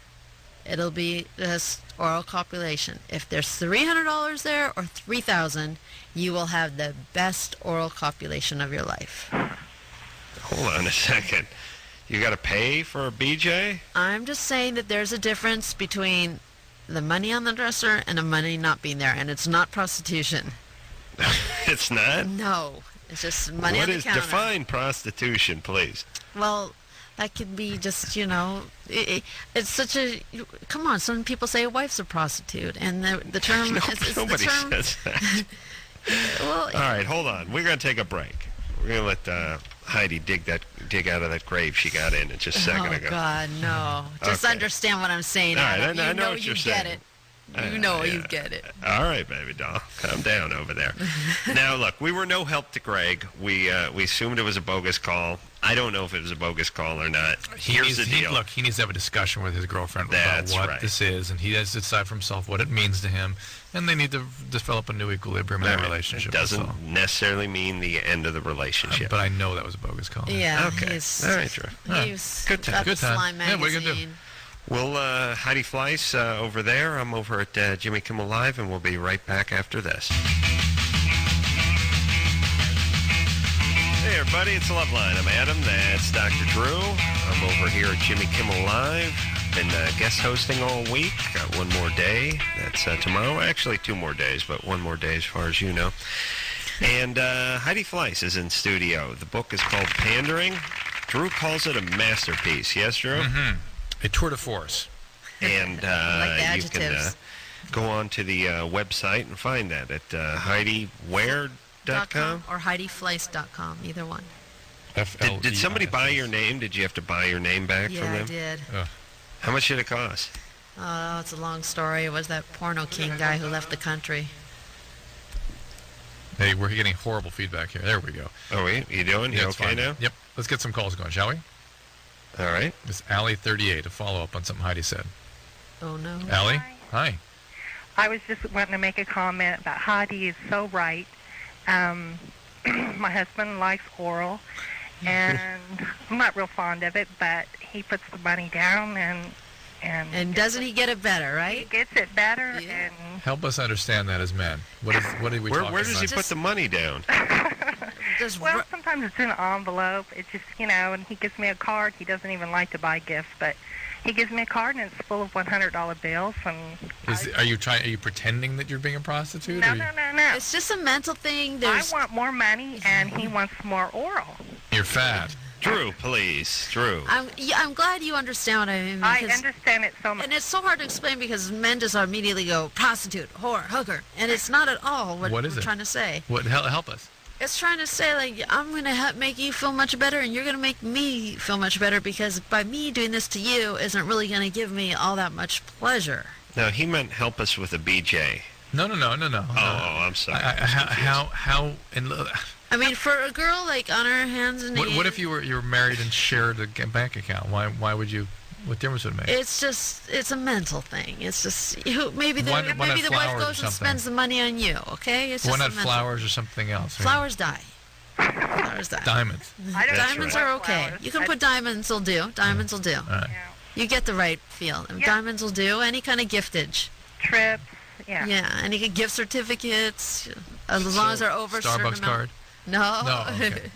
it'll be just oral copulation. If there's $300 there or $3,000, you will have the best oral copulation of your life. Hold on a second. You got to pay for a BJ? I'm just saying that there's a difference between the money on the dresser and the money not being there, and it's not prostitution. It's not? No. It's just money on the counter. Define prostitution, please? Well, that could be just, it's such a... Come on, some people say a wife's a prostitute, and the term... Nobody says that. Well, all right, hold on. We're going to take a break. We're going to let Heidi dig out of that grave she got in just a second ago. Oh, God, no. Just understand what I'm saying. All right, Adam. I know what you're saying. Get it. You get it. All right, baby doll. Calm down over there. Now, look, we were no help to Greg. We assumed it was a bogus call. I don't know if it was a bogus call or not. Here's the deal. Look, he needs to have a discussion with his girlfriend That's about what right. this is, and he has to decide for himself what it means to him, and they need to develop a new equilibrium in their relationship. It doesn't necessarily mean the end of the relationship. But I know that was a bogus call. Yeah. Okay. All right, Drew. He's Good time. Good time. Slime magazine. Yeah, what are you going to do? Well, Heidi Fleiss over there. I'm over at Jimmy Kimmel Live, and we'll be right back after this. Hey, everybody, it's Loveline. I'm Adam. That's Dr. Drew. I'm over here at Jimmy Kimmel Live. Been guest hosting all week. Got one more day. That's tomorrow. Actually, 2 more days, but 1 more day as far as you know. And Heidi Fleiss is in studio. The book is called Pandering. Drew calls it a masterpiece. Yes, Drew? Mm-hmm. A tour de force. And like you can go on to the website and find that at HeidiWhere.com or HeidiFleiss.com, either one. Did somebody buy your name? Did you have to buy your name back from them? Yeah, I did. How much did it cost? Oh, it's a long story. It was that porno king guy who left the country. Hey, we're getting horrible feedback here. There we go. Oh, you doing? You okay now? Yep. Let's get some calls going, shall we? All right. It's Allie38, a follow-up on something Heidi said. Oh, no. Allie? Hi. I was just wanting to make a comment about Heidi is so right. My husband likes oral, and I'm not real fond of it, but he puts the money down and doesn't he get it better, right? He gets it better, and Help us understand that as men. What are we talking about? Where does he put the money down? well, sometimes it's in an envelope. It's just, and he gives me a card. He doesn't even like to buy gifts, but he gives me a card, and it's full of $100 bills. And Are you pretending that you're being a prostitute? No. It's just a mental thing. I want more money, and he wants more oral. You're fat. Drew, please. Drew. I'm glad you understand what I mean. I understand it so much. And it's so hard to explain because men just immediately go, prostitute, whore, hooker. And it's not at all what we're trying to say. What? Help us. It's trying to say, like, I'm going to make you feel much better, and you're going to make me feel much better because by me doing this to you isn't really going to give me all that much pleasure. No, he meant help us with a BJ. No. Oh, I'm sorry. How? I mean, for a girl, like, on her hands and knees. What if you were married and shared a bank account? Why would you? What difference would it make? It's a mental thing. It's just maybe the wife goes and spends the money on you. Okay, it's why just not flowers or something else? Flowers die. Flowers die. Diamonds. Diamonds are okay. Flowers. You can put diamonds will do. Diamonds will do. All right. You get the right feel. Diamonds will do. Any kind of giftage. Trips. Yeah. Yeah. Any gift certificates, as long as they're over a certain Starbucks amount. card. No. Okay.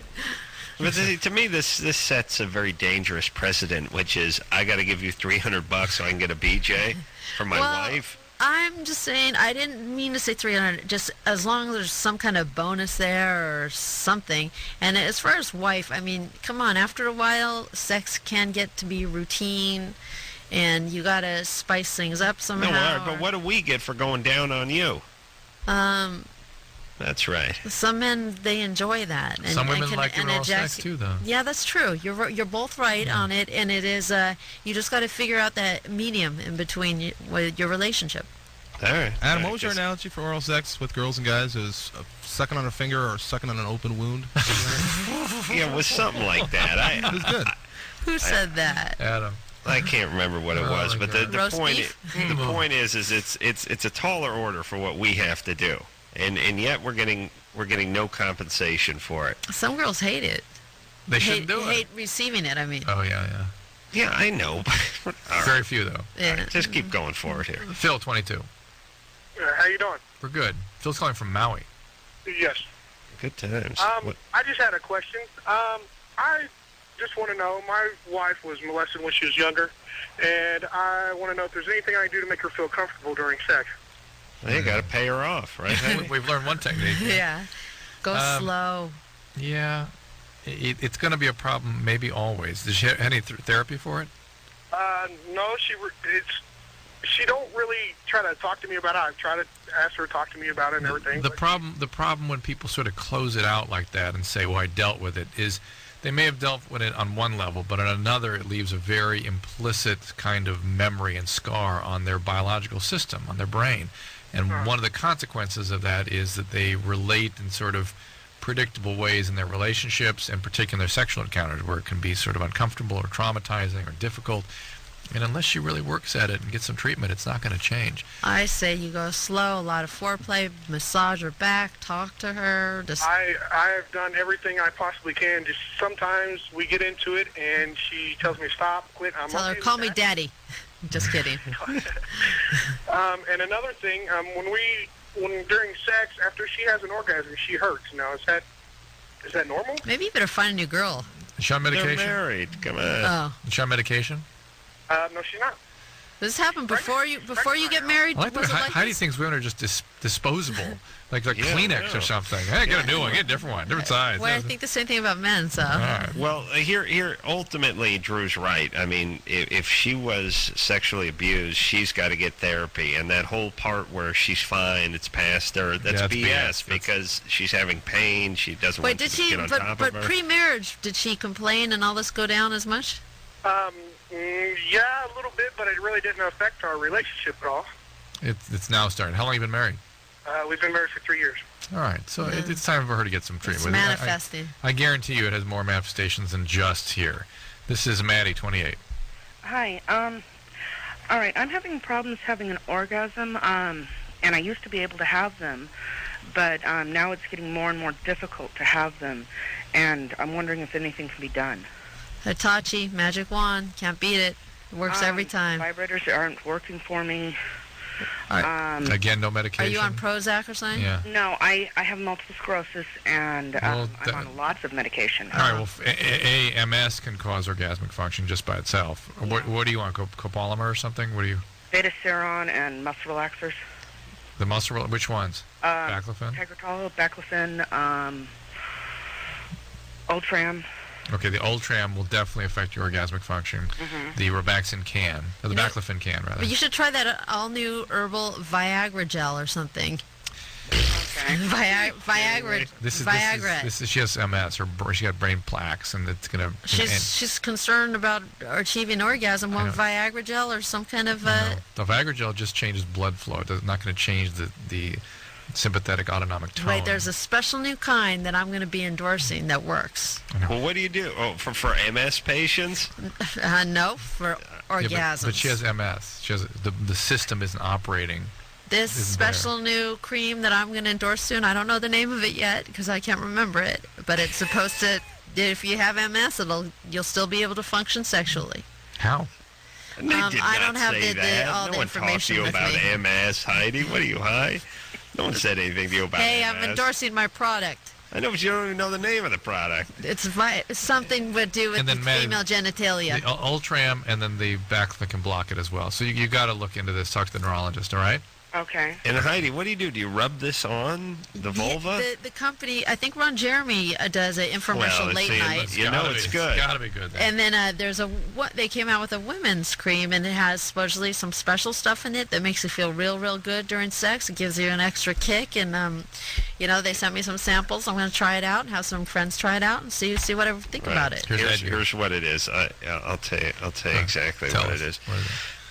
But to me, this sets a very dangerous precedent, which is I got to give you $300 so I can get a BJ for my wife. I'm just saying, I didn't mean to say 300. Just as long as there's some kind of bonus there or something. And as far as wife, I mean, come on. After a while, sex can get to be routine, and you gotta spice things up somehow. No, but what do we get for going down on you? That's right. Some men, they enjoy that. And, some women like your oral sex too, though. Yeah, that's true. You're both right on it, and it is. You just got to figure out that medium in between with your relationship. All right. Adam, what was your analogy for oral sex with girls and guys? Is sucking on a finger or sucking on an open wound? Yeah, it was something like that. It was good. Who said that? Adam. I can't rember what it was, but the point is it's a taller order for what we have to do. And yet we're getting no compensation for it. Some girls hate it. They shouldn't do it. Hate receiving it. I mean. Oh yeah. Yeah, I know. Very few though. Yeah. Right, just keep going forward here. Phil, 22. How you doing? We're good. Phil's calling from Maui. Yes. Good times. I just had a question. I just want to know, my wife was molested when she was younger, and I want to know if there's anything I can do to make her feel comfortable during sex. Well, you got to pay her off, right? We've learned one technique. Yeah. Go slow. Yeah. It's going to be a problem, maybe always. Does she have any therapy for it? No, she don't really try to talk to me about it. I've tried to ask her to talk to me about it and everything. The problem when people sort of close it out like that and say, well, I dealt with it, is they may have dealt with it on one level, but on another it leaves a very implicit kind of memory and scar on their biological system, on their brain. And one of the consequences of that is that they relate in sort of predictable ways in their relationships, and particularly in their sexual encounters, where it can be sort of uncomfortable or traumatizing or difficult. And unless she really works at it and gets some treatment, it's not going to change. I say you go slow, a lot of foreplay, massage her back, talk to her. I have done everything I possibly can. Just sometimes we get into it and she tells me stop, quit. Tell her, call me daddy. Just kidding. And another thing, when during sex, after she has an orgasm, she hurts. Now, is that normal? Maybe you better find a new girl. Is she on medication? They're married. Come on. Oh. Is she on medication? No, she's not. This happened before you get married? I like Was it like Heidi this? thinks women are just disposable, like Kleenex or something. Hey, get a new one, get a different one, different size. Well, I think the same thing about men, so. Well, here, ultimately, Drew's right. I mean, if she was sexually abused, she's got to get therapy. And that whole part where she's fine, it's past her, that's BS because she's having pain. She doesn't want to get on top of her. But pre-marriage, did she complain and all this go down as much? Yeah, a little bit, but it really didn't affect our relationship at all. It's now starting. How long have you been married? We've been married for 3 years. All right, so it's time for her to get some treatment. It's manifesting. I guarantee you it has more manifestations than just here. This is Maddie, 28. Hi. All right, I'm having problems having an orgasm, and I used to be able to have them, but now it's getting more and more difficult to have them, and I'm wondering if anything can be done. Hitachi, magic wand, can't beat it. Works every time. Vibrators aren't working for me. Again, no medication. Are you on Prozac or something? Yeah. No, I have multiple sclerosis, and I'm on lots of medication. All right, well, MS can cause orgasmic function just by itself. Yeah. What do you want, copolymer or something? What do you? Beta-seron and muscle relaxers. The muscle, which ones? Baclofen? Tegretol, Baclofen, Ultram. Okay, the Ultram will definitely affect your orgasmic function. Mm-hmm. The Robaxin can, or the Baclofen can, rather. But you should try that all-new herbal Viagra gel or something. Okay. Viagra. She has MS, she got brain plaques, and it's gonna. She's concerned about achieving orgasm. Want Viagra gel or some kind of? The Viagra gel just changes blood flow. It's not going to change the sympathetic autonomic tone. Right, there's a special new kind that I'm going to be endorsing that works. Well, what do you do? Oh, for MS patients? No, for orgasms. Yeah, but she has MS. She has the system isn't operating. This special new cream that I'm going to endorse soon, I don't know the name of it yet because I can't remember it, but it's supposed to, if you have MS, you'll still be able to function sexually. How? I don't have all the information with me. No one talked to you about MS, Heidi. What are you, high? No one said anything to you about MS. Hey, I'm endorsing my product. I know, but you don't even know the name of the product. It's something to do with the female genitalia. The Ultram and then the Baclofen can block it as well. So you got to look into this. Talk to the neurologist, all right? Okay. And Heidi, what do you do? Do you rub this on the vulva? The company, I think Ron Jeremy does an infomercial late night. You know it's good. It's got to be good. Then. And then they came out with a women's cream, and it has supposedly some special stuff in it that makes you feel real good during sex. It gives you an extra kick, and they sent me some samples. I'm going to try it out and have some friends try it out and see what I think about it. Here's what it is. I'll tell you exactly what it is.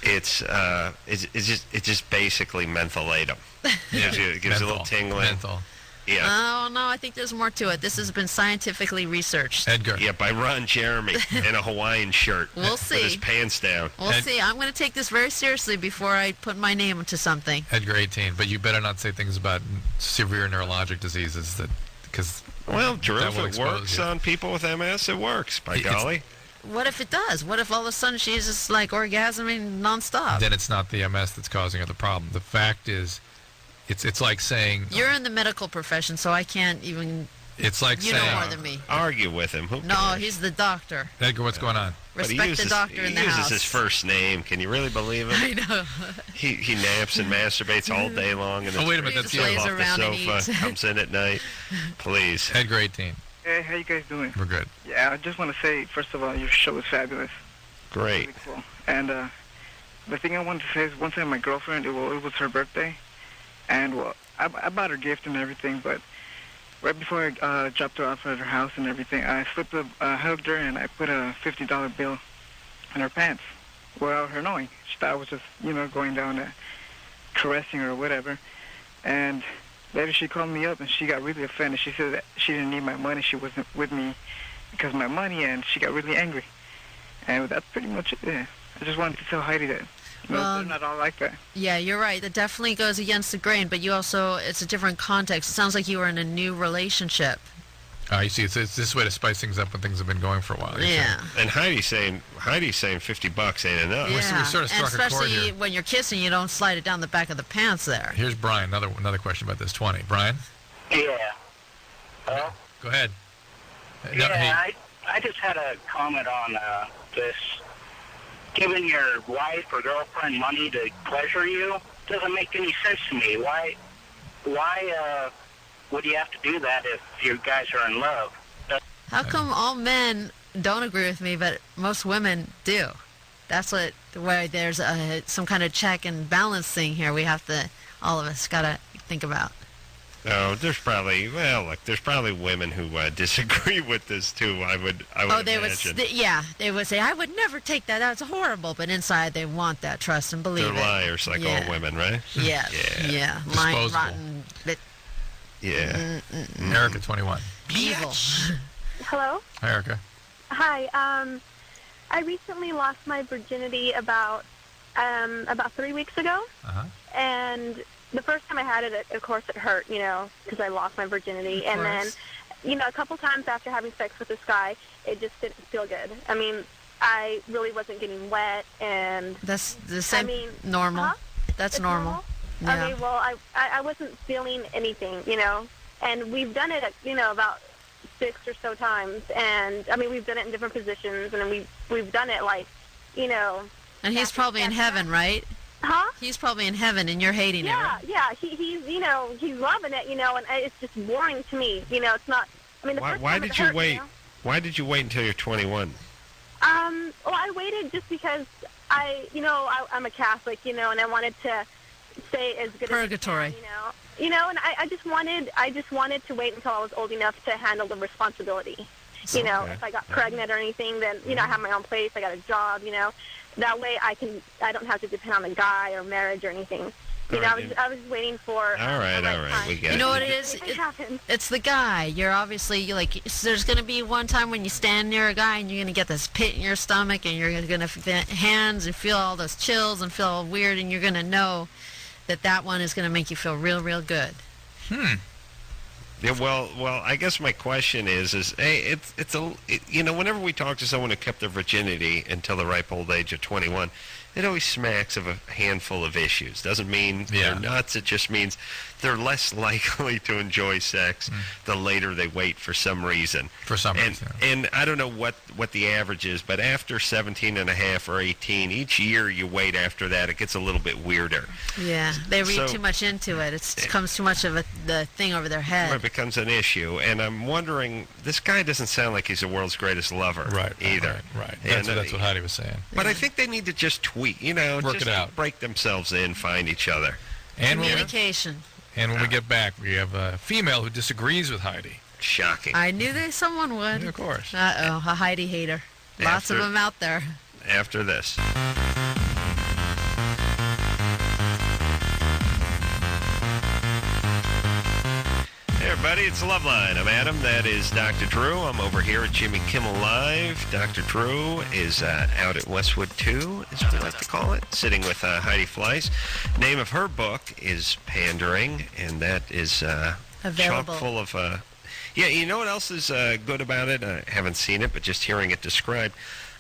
It's just basically mentholatum. It gives you a little tingling. Menthol. Yeah. Oh no, I think there's more to it. This has been scientifically researched. Edgar. Yeah, by Ron Jeremy in a Hawaiian shirt. We'll see. With his pants down. We'll see. I'm going to take this very seriously before I put my name into something. Edgar 18, but you better not say things about severe neurologic diseases because. Well, Drew, if it works on people with MS, it works. By golly. What if it does? What if all of a sudden she's just like orgasming nonstop? Then it's not the MS that's causing her the problem. The fact is, it's like saying you're in the medical profession, so I can't even. It's like saying know more than me. Argue with him. Who no, cares? He's the doctor. Edgar, what's going on? Respect the doctor in the house. He uses his first name. Can you really believe him? I know. He naps and masturbates all day long. And wait a minute, that's off the sofa. Comes in at night. Please. Edgar 18. Hey, how you guys doing? We're good. Yeah, I just want to say, first of all, your show is fabulous. Great. Really cool. And the thing I wanted to say is one time my girlfriend, it was her birthday, and I bought her gift and everything, but right before I dropped her off at her house and everything, I hugged her and I put a $50 bill in her pants without her knowing. She thought I was just, going down caressing her or whatever. And later she called me up and she got really offended. She said that she didn't need my money. She wasn't with me because of my money, and she got really angry. And that's pretty much it. Yeah. I just wanted to tell Heidi that they're not all like that. Yeah, you're right. That definitely goes against the grain, but it's a different context. It sounds like you were in a new relationship. You see, it's this way to spice things up when things have been going for a while. Yeah. And Heidi's saying $50 ain't enough. Yeah. We sort of struck and a chord especially here. when you're kissing, you don't slide it down the back of the pants there. Here's Brian. Another question about this 20. Brian? Yeah. Hello? Go ahead. I just had a comment on this. Giving your wife or girlfriend money to pleasure you doesn't make any sense to me. Why would you have to do that if you guys are in love? How come all men don't agree with me, but most women do? That's where there's some kind of check and balance thing here. We have to, all of us, got to think about. Oh, there's probably women who disagree with this too. I would imagine. They would say, I would never take that. That's horrible. But inside, they want that. Trust and believe They're it. liars, like all women, right? Yeah. Yeah. Lying, rotten. Yeah. Erica, 21. Evil. Hello. Hi, Erica. Hi. I recently lost my virginity about 3 weeks ago, and the first time I had it, of course, it hurt, because I lost my virginity. And then, a couple times after having sex with this guy, it just didn't feel good. I mean, I really wasn't getting wet, and that's the same. Normal. Huh? That's it's normal. Yeah. Okay, well, I wasn't feeling anything, and we've done it, about 6 or so times, and I mean, we've done it in different positions, and we've done it And he's probably in heaven, right? Huh? He's probably in heaven, and you're hating it. Right? Yeah. He's he's loving it, and it's just boring to me. It's not. I mean, Why did you wait? Why did you wait until you're 21? Well, I waited just because I'm a Catholic, and I wanted to stay as good Purgatory. as I can, and I just wanted to wait until I was old enough to handle the responsibility. If I got pregnant or anything, then I have my own place, I got a job, that way I don't have to depend on a guy or marriage or anything. I was waiting for. All right, we get it. You know what it is? It's the guy. You're obviously there's going to be one time when you stand near a guy and you're going to get this pit in your stomach and you're going to feel hands and feel all those chills and feel all weird, and you're going to know that one is going to make you feel real, real good. Yeah, well, I guess my question is hey, whenever we talk to someone who kept their virginity until the ripe old age of 21, it always smacks of a handful of issues. Doesn't mean they're nuts. It just means they're less likely to enjoy sex the later they wait for some reason. And I don't know what the average is, but after 17 and a half or 18, each year you wait after that, it gets a little bit weirder. Yeah, they read too much into it. It becomes too much of the thing over their head. It becomes an issue. And I'm wondering, this guy doesn't sound like he's the world's greatest lover either. Right. That's what Heidi was saying. But I think they need to just tweak, work just it out, break themselves in, find each other. And communication. And when we get back, we have a female who disagrees with Heidi. Shocking. I knew someone would. Yeah, of course. Uh-oh, a Heidi hater. Lots of them out there. After this. Hey everybody, it's Loveline. I'm Adam. That is Dr. Drew. I'm over here at Jimmy Kimmel Live. Dr. Drew is out at Westwood 2, as we like to call it, sitting with Heidi Fleiss. Name of her book is Pandering, and that is chock full of... yeah, you know what else is good about it? I haven't seen it, but just hearing it described.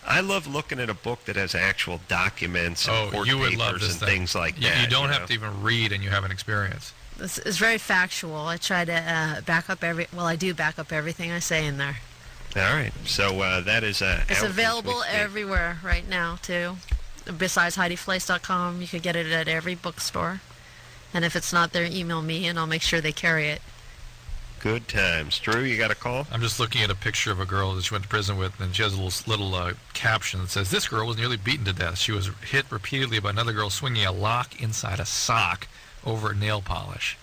I love looking at a book that has actual documents and court papers and things like that. You don't have to even read, and you have an experience. It's very factual. I try to back up I do back up everything I say in there. All right. So that is it's available everywhere right now, too. Besides HeidiFleiss.com, you could get it at every bookstore. And if it's not there, email me, and I'll make sure they carry it. Good times. Drew, you got a call? I'm just looking at a picture of a girl that she went to prison with, and she has a little caption that says, "This girl was nearly beaten to death. She was hit repeatedly by another girl swinging a lock inside a sock over nail polish."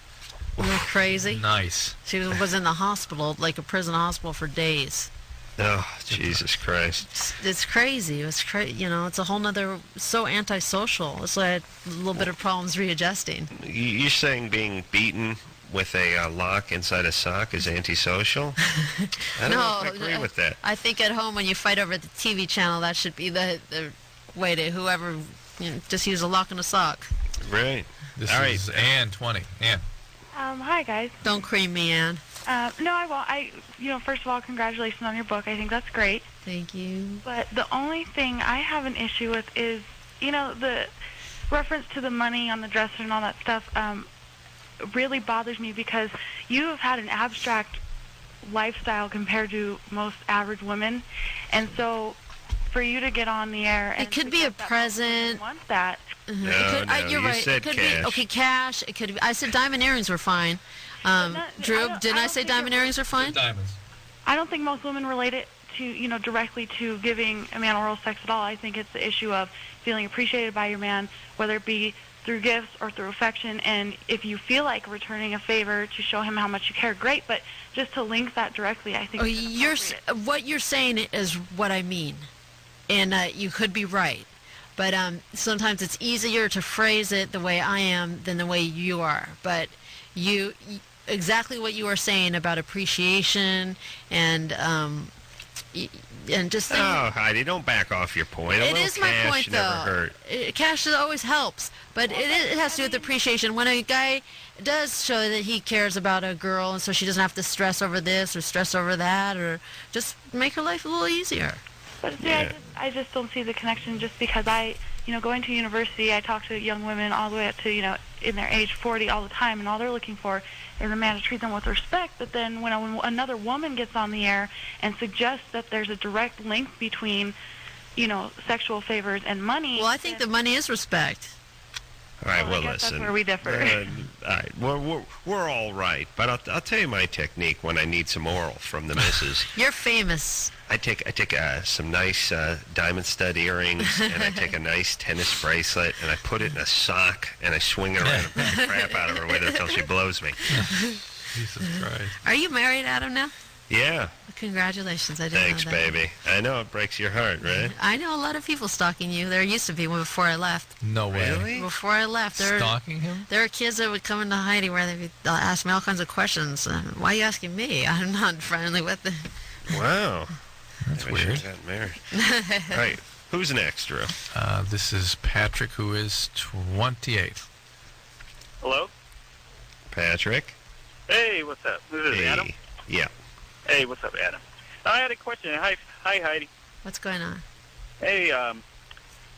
Isn't that crazy? Nice. She was in the hospital, like a prison hospital, for days. Oh, Jesus Christ. It's crazy. It's it's a whole nother, so antisocial. It's like a little bit of problems readjusting. You're saying being beaten with a lock inside a sock is antisocial? I don't know if I agree with that. I think at home when you fight over the TV channel, that should be the way to whoever, just use a lock and a sock. Right. This is Ann, 20. Ann. Hi, guys. Don't cream me, Ann. No, I won't. First of all, congratulations on your book. I think that's great. Thank you. But the only thing I have an issue with is, the reference to the money on the dresser and all that stuff really bothers me because you have had an abstract lifestyle compared to most average women. And so for you to get on the air and it could be a present. Want that. Mm-hmm. No, You're right. said it could cash. be okay. Cash. It could be. I said diamond earrings were fine. Drew, didn't I say diamond earrings were fine? Diamonds. I don't think most women relate it to, directly to giving a man oral sex at all. I think it's the issue of feeling appreciated by your man, whether it be through gifts or through affection. And if you feel like returning a favor to show him how much you care, great. But just to link that directly, I think. What you're saying is what I mean, and you could be right. But sometimes it's easier to phrase it the way I am than the way you are. But you exactly what you are saying about appreciation and just things. Oh, Heidi, don't back off your point. It is my point, never though. hurt. Cash always helps, but it has to do with appreciation. When a guy does show that he cares about a girl, and so she doesn't have to stress over this or stress over that, or just make her life a little easier. But see, I just don't see the connection just because going to university, I talk to young women all the way up to, in their age 40 all the time, and all they're looking for is a man to treat them with respect. But then when another woman gets on the air and suggests that there's a direct link between, sexual favors and money. Well, I think the money is respect. All right, well, I guess listen. that's where we differ. All right, we're all right, but I'll tell you my technique when I need some oral from the missus. You're famous. I take some nice diamond stud earrings, and I take a nice tennis bracelet, and I put it in a sock, and I swing it around and beat the crap out of her with it until she blows me. Jesus Christ. Are you married, Adam, now? Yeah. Congratulations. I didn't Thanks, know that. baby. I know it breaks your heart, right? I know a lot of people stalking you. There used to be one before I left. No way. Really? Before I left. Stalking him? There were kids that would come into Heidi where they'd ask me all kinds of questions. Why are you asking me? I'm not friendly with them. Wow. That's I wish weird. I got married. All right. Who's next, Drew? This is Patrick, who is 28. Hello? Patrick? Hey, what's up? This is Adam? Yeah. Hey, what's up, Adam? I had a question. Hi, Heidi. What's going on? Hey,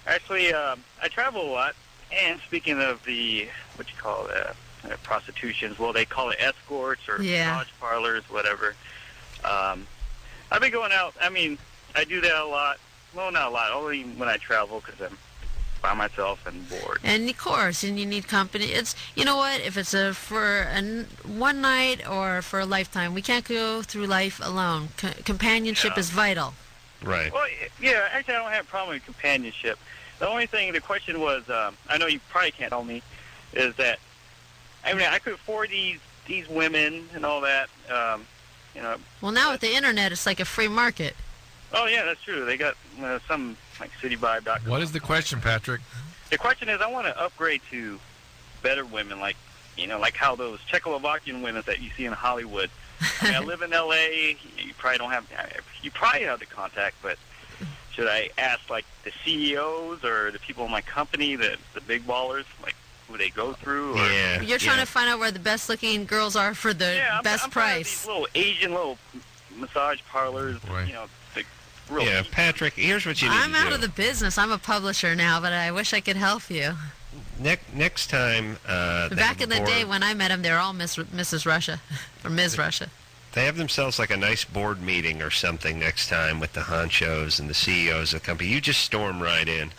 actually, I travel a lot, and speaking of the, prostitutions, well, they call it escorts or massage parlors, whatever. I've been going out. I mean, I do that a lot. Well, not a lot, only when I travel because I'm by myself and bored. And of course, and you need company. It's, you know what, if it's for one night or for a lifetime, we can't go through life alone. Companionship is vital. Right. Well, yeah, actually, I don't have a problem with companionship. The only thing, the question was, I know you probably can't tell me, is that, I mean, I could afford these women and all that, Well, now with the internet, it's like a free market. Oh, yeah, that's true. They got some, like, cityvibe.com. What is the question, Patrick? The question is, I want to upgrade to better women, like how those Czechoslovakian women that you see in Hollywood. I mean, I live in L.A. You probably have the contact, but should I ask, like, the CEOs or the people in my company, the big ballers, like, who they go through? Or, You're trying to find out where the best-looking girls are for the best price. These little Asian massage parlors, Yeah, Patrick, here's what you need to do. I'm out of the business. I'm a publisher now, but I wish I could help you. Next time... Back in the day when I met him, they were all Mrs. Russia, or Ms. Russia. They have themselves like a nice board meeting or something next time with the honchos and the CEOs of the company. You just storm right in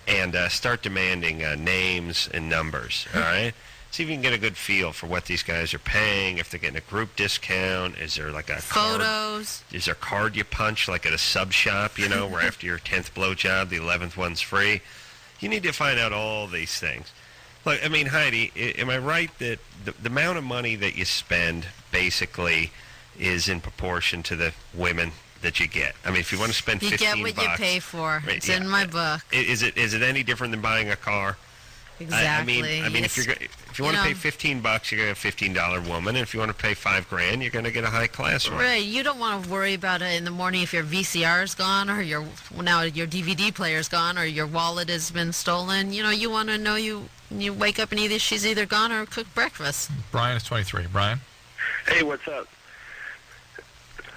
and start demanding names and numbers, all right? See if you can get a good feel for what these guys are paying, if they're getting a group discount. Is there like a photos? Is there a card you punch like at a sub shop, where after your 10th blowjob, the 11th one's free? You need to find out all these things. Look, I mean, Heidi, am I right that the amount of money that you spend basically is in proportion to the women that you get? I mean, if you want to spend $15, you get what you pay for. Right, it's in my book. Is it any different than buying a car? Exactly. I mean, if you want to pay $15, you're going to get a $15 woman, and if you want to pay $5,000, you're going to get a high class one. Right. You don't want to worry about it in the morning if your VCR is gone, or your DVD player is gone, or your wallet has been stolen. You want to know you wake up and she's either gone or cooked breakfast. Brian is 23. Brian. Hey, what's up?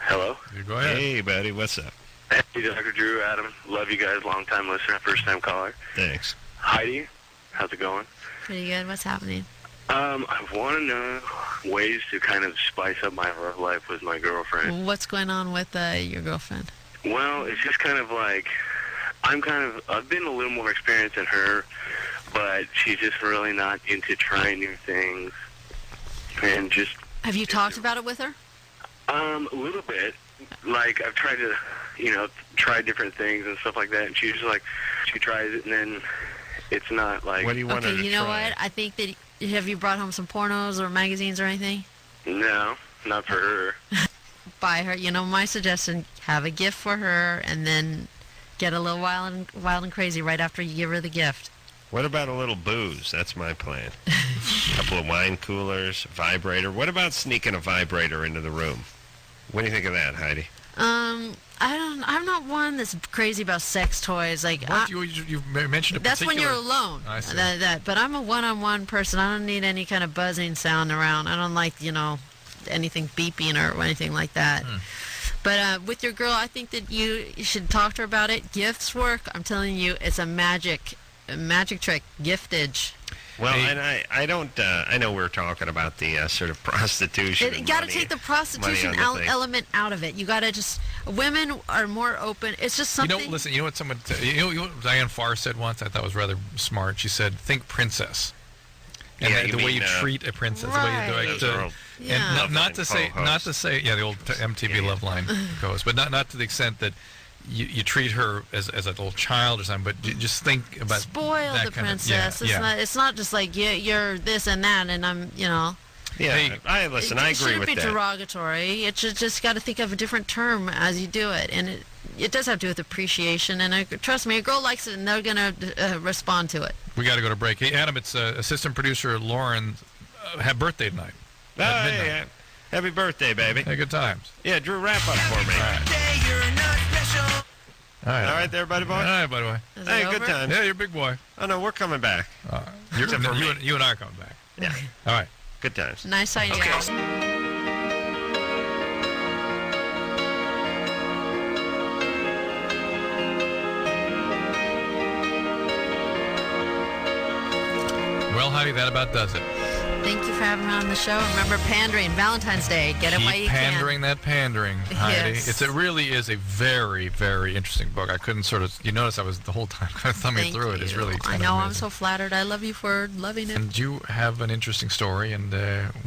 Hello? Go ahead. Hey, buddy, what's up? Hey, Dr. Drew, Adam. Love you guys. Long-time listener, first-time caller. Thanks. Heidi, how's it going? Pretty good. What's happening? I want to know ways to kind of spice up my love life with my girlfriend. What's going on with your girlfriend? Well, it's just kind of like, I've been a little more experienced than her, but she's just really not into trying new things. And just... Have you talked about it with her? A little bit. Like, I've tried to, try different things and stuff like that, and she's just like, she tries it, and then it's not like... What do you want her to try? Okay, you know what? I think that... Have you brought home some pornos or magazines or anything? No, not for her. Buy her, my suggestion, have a gift for her, and then get a little wild and crazy right after you give her the gift. What about a little booze? That's my plan. A couple of wine coolers, vibrator. What about sneaking a vibrator into the room? What do you think of that, Heidi? I'm not one that's crazy about sex toys. Like, you mentioned a that's particular... when you're alone. I see. But I'm a one-on-one person. I don't need any kind of buzzing sound around. I don't like, anything beeping or anything like that. But with your girl, I think that you should talk to her about it. Gifts work. I'm telling you, it's a magic trick. Giftage. Well, and I don't. I know we're talking about the sort of prostitution. You got to take the prostitution element out of it. You got to just. Women are more open. It's just something. Listen. You know what someone. You know what Diane Farr said once. I thought was rather smart. She said, "Think princess." And the way you treat a princess, right. the way you do it. Yeah. And not to say, the old MTV Loveline co-host, but not to the extent that. You treat her as a little child or something, but you just think about spoil that the princess. It's not just like you're this and that, and I'm Yeah, I agree with that. It shouldn't be derogatory. It just got to think of a different term as you do it, and it does have to do with appreciation. And trust me, a girl likes it, and they're gonna respond to it. We got to go to break. Hey, Adam, it's assistant producer Lauren. Had birthday tonight. Hey, happy birthday, baby. Hey, good times. Yeah, Drew, wrap up for me. All right. All right there, buddy boy? All right, buddy boy. Hey, good times. Yeah, you're a big boy. Oh, no, we're coming back. You and I are coming back. Yeah. All right. Good times. Nice idea. Okay. Well, Heidi, that about does it. Thank you for having me on the show. Remember, pandering, Valentine's Day. Get it while you can. Pandering that pandering, Heidi. Yes. It really is a very, very interesting book. I couldn't you notice I was the whole time kind of thumbing through it. It's really I know, I'm so flattered. I love you for loving it. And you have an interesting story, and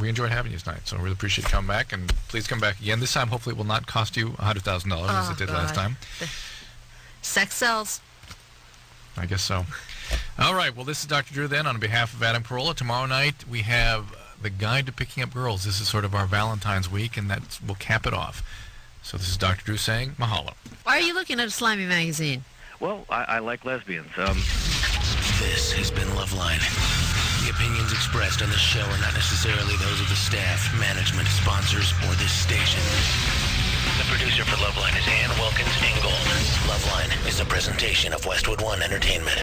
we enjoyed having you tonight. So I really appreciate you coming back, and please come back again. This time, hopefully, it will not cost you $100,000 as it did last time. Sex sells. I guess so. All right. Well, this is Dr. Drew then on behalf of Adam Carolla. Tomorrow night, we have The Guide to Picking Up Girls. This is sort of our Valentine's week, and that will cap it off. So this is Dr. Drew saying mahalo. Why are you looking at a slimy magazine? Well, I like lesbians. This has been Loveline. The opinions expressed on this show are not necessarily those of the staff, management, sponsors, or this station. The producer for Loveline is Ann Wilkins Ingold. Loveline is a presentation of Westwood One Entertainment.